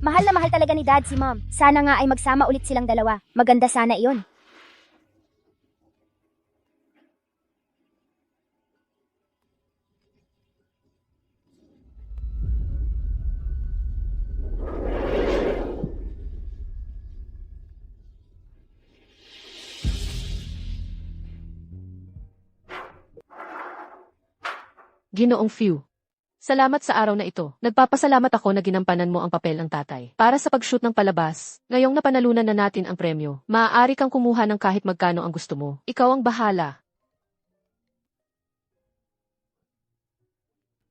Mahal na mahal talaga ni Dad si Mom. Sana nga ay magsama ulit silang dalawa. Maganda sana iyon. Ginoong Few. Salamat sa araw na ito. Nagpapasalamat ako na ginampanan mo ang papel ng tatay. Para sa pag-shoot ng palabas, ngayong napanalunan na natin ang premyo, maaari kang kumuha ng kahit magkano ang gusto mo. Ikaw ang bahala.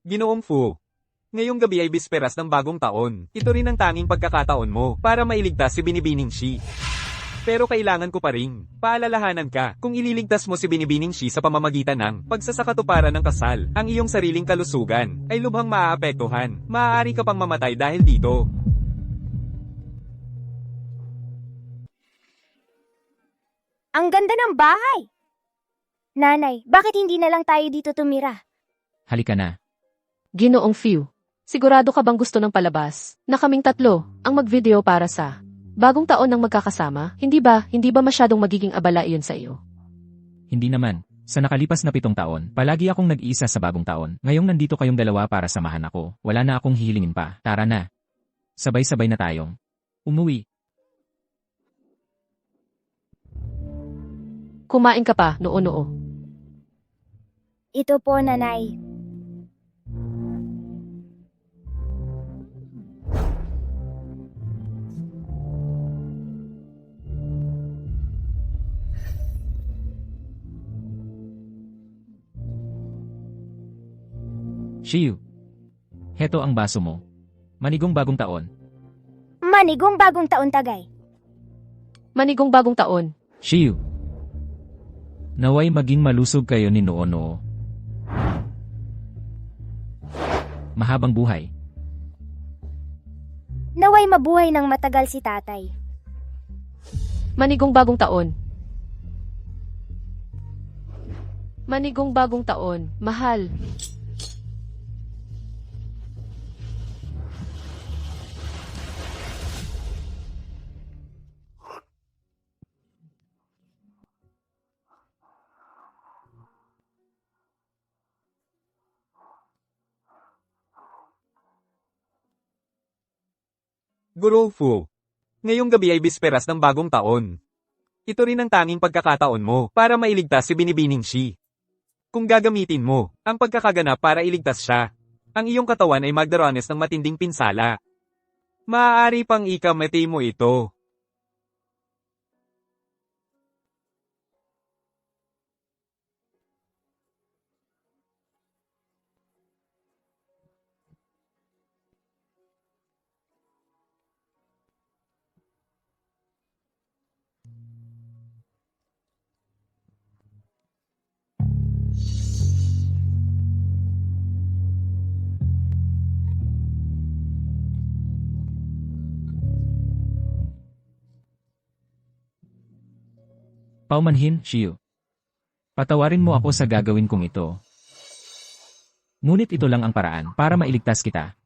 Ginoong Fu. Ngayong gabi ay bisperas ng bagong taon. Ito rin ang tanging pagkakataon mo para mailigtas si Binibining Shi. Pero kailangan ko pa ring paalalahanan ka kung ililigtas mo si Binibining Shi sa pamamagitan ng pagsasakatuparan ng kasal. Ang iyong sariling kalusugan ay lubhang maaapektuhan. Maaari ka pang mamatay dahil dito. Ang ganda ng bahay! Nanay, bakit hindi na lang tayo dito tumira? Halika na. Ginoong Few. Sigurado ka bang gusto ng palabas na kaming tatlo ang mag-video para sa bagong taon ng magkakasama? Hindi ba masyadong magiging abala iyon sa iyo? Hindi naman. Sa nakalipas na 7 taon, palagi akong nag-iisa sa bagong taon. Ngayong nandito kayong dalawa para samahan ako. Wala na akong hihilingin pa. Tara na. Sabay-sabay na tayong umuwi. Kumain ka pa, noo-noo. Ito po, Nanay. Shiyu. Heto ang baso mo. Manigong bagong taon. Manigong bagong taon, Tagay. Manigong bagong taon. Shiyu. Naway maging malusog kayo ni Noono. Mahabang buhay. Naway mabuhay ng matagal si Tatay. Manigong bagong taon. Manigong bagong taon. Mahal. Guro Fu. Ngayong gabi ay bisperas ng bagong taon. Ito rin ang tanging pagkakataon mo para mailigtas si Binibining Shi. Kung gagamitin mo ang pagkakaganap para iligtas siya, ang iyong katawan ay magdaranas ng matinding pinsala. Maaari pang ikamete mo ito. Paumanhin, Shiyu. Patawarin mo ako sa gagawin kong ito. Ngunit ito lang ang paraan para mailigtas kita.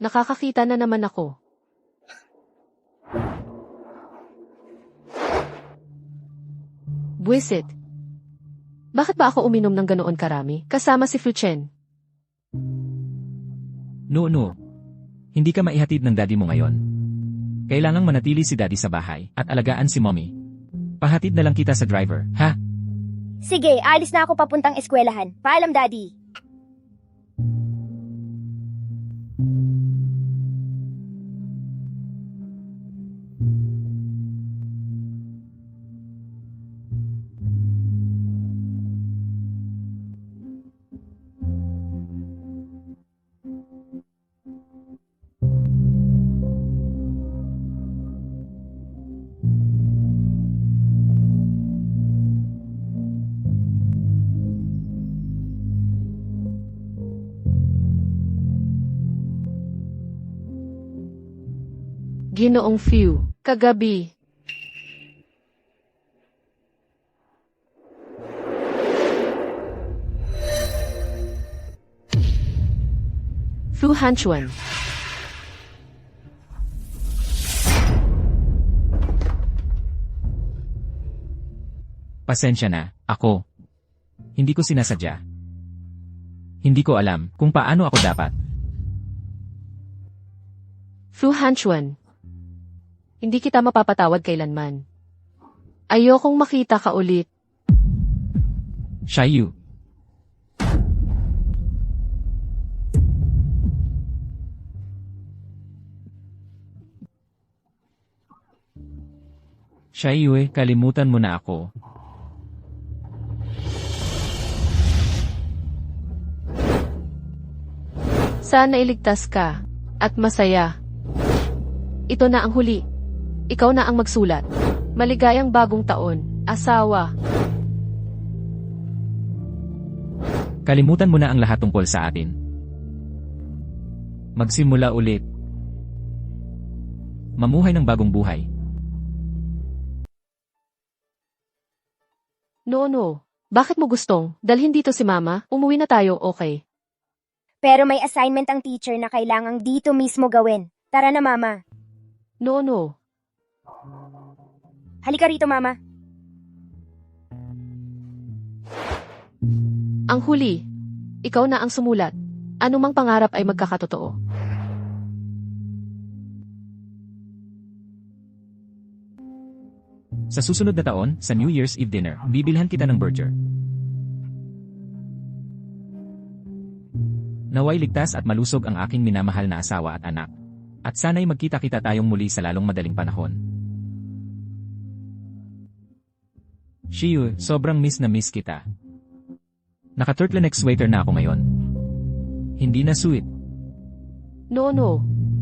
Nakakakita na naman ako. Buwisit. Bakit ba ako uminom ng ganoon karami, kasama si Fuchen? No. Hindi ka maihatid ng daddy mo ngayon. Kailangang manatili si daddy sa bahay at alagaan si mommy. Pahatid na lang kita sa driver, ha? Sige, alis na ako papuntang eskwelahan. Paalam, Daddy. Ginoong Few, kagabi. Fu Hanchuan. Pasensya na, ako. Hindi ko sinasadya. Hindi ko alam kung paano ako dapat. Fu Hanchuan. Hindi kita mapapatawad kailanman. Ayokong makita ka ulit. Shiyu. Shiyu, kalimutan mo na ako. Sana iligtas ka at masaya. Ito na ang huli. Ikaw na ang magsulat. Maligayang bagong taon, asawa. Kalimutan mo na ang lahat tungkol sa atin. Magsimula ulit. Mamuhay ng bagong buhay. No. Bakit mo gustong dalhin dito si Mama? Umuwi na tayo, okay? Pero may assignment ang teacher na kailangang dito mismo gawin. Tara na, Mama. No. Halika rito, Mama. Ang huli. Ikaw na ang sumulat. Anumang pangarap ay magkakatotoo. Sa susunod na taon, sa New Year's Eve dinner, bibilhan kita ng burger. Naway ligtas at malusog ang aking minamahal na asawa at anak. At sana'y magkita-kita tayong muli sa lalong madaling panahon. Shiyu, sobrang miss na miss kita. Naka-turtleneck sweater na ako ngayon. Hindi na sweet. No.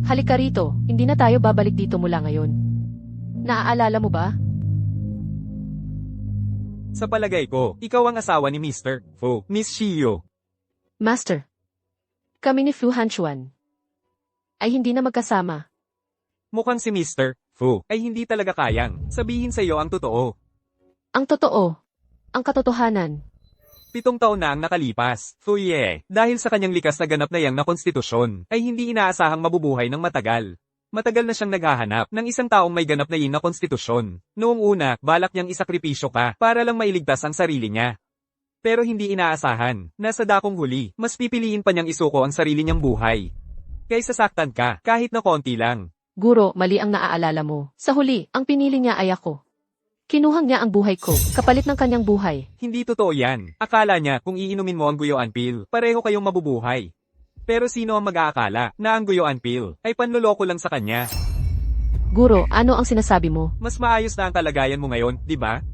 Halika rito. Hindi na tayo babalik dito mula ngayon. Naaalala mo ba? Sa palagay ko, ikaw ang asawa ni Mr. Fu, Miss Shiyu. Master. Kami ni Fu Hanchuan ay hindi na magkasama. Mukhang si Mr. Fu ay hindi talaga kayang sabihin sa iyo ang totoo. Ang totoo. Ang katotohanan. 7 taon na ang nakalipas, Fuye, dahil sa kanyang likas na ganap na yang na konstitusyon, ay hindi inaasahang mabubuhay ng matagal. Matagal na siyang naghahanap ng isang taong may ganap na yin na konstitusyon. Noong una, balak niyang isakripisyo ka para lang mailigtas ang sarili niya. Pero hindi inaasahan, nasa dakong huli, mas pipiliin pa niyang isuko ang sarili niyang buhay. Kaysa saktan ka, kahit na konti lang. Guro, mali ang naaalala mo. Sa huli, ang pinili niya ay ako. Kinuhang niya ang buhay ko, kapalit ng kanyang buhay. Hindi totoo yan. Akala niya kung iinumin mo ang guyuan pill, pareho kayong mabubuhay. Pero sino ang mag-aakala na ang Guyuan Pill ay panloloko lang sa kanya? Guro, ano ang sinasabi mo? Mas maayos na ang kalagayan mo ngayon, di ba?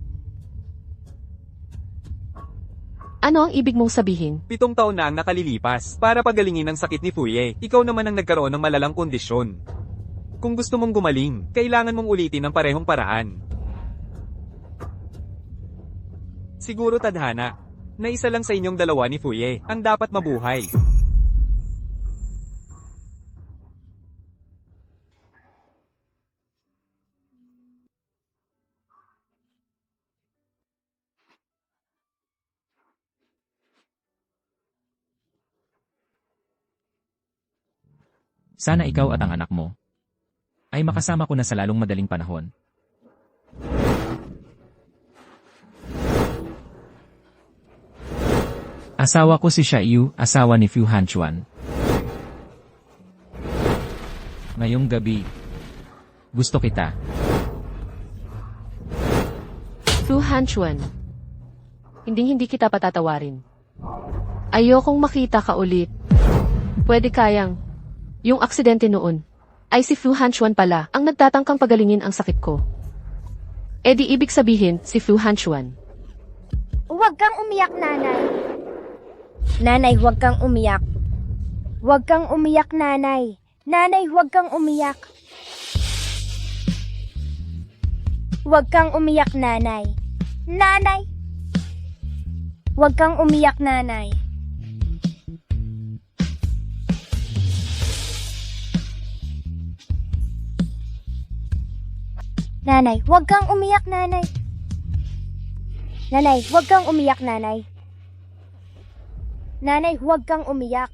Ano ang ibig mong sabihin? 7 taon na ang nakalilipas para pagalingin ang sakit ni Fuye. Ikaw naman ang nagkaroon ng malalang kondisyon. Kung gusto mong gumaling, kailangan mong ulitin ang parehong paraan. Siguro tadhana, na isa lang sa inyong dalawa ni Fuye ang dapat mabuhay. Sana ikaw at ang anak mo ay makasama ko na sa lalong madaling panahon. Asawa ko si Xiaoyu, asawa ni Fu Hanchuan. Ngayong gabi, gusto kita. Fu Hanchuan. Hindi kita patatawarin. Ayokong makita ka ulit. Pwede kayang, yung aksidente noon, ay si Fu Hanchuan pala ang nagtatangkang pagalingin ang sakit ko. E di ibig sabihin, si Fu Hanchuan. Huwag kang umiyak, nanay. Nanay, huwag kang umiyak. Huwag kang umiyak, nanay. Nanay, huwag kang umiyak. Huwag kang umiyak, nanay. Nanay! Huwag kang umiyak, nanay. Nanay, huwag kang umiyak, nanay. Nanay, huwag kang umiyak, nanay. Nanay, huwag kang umiyak.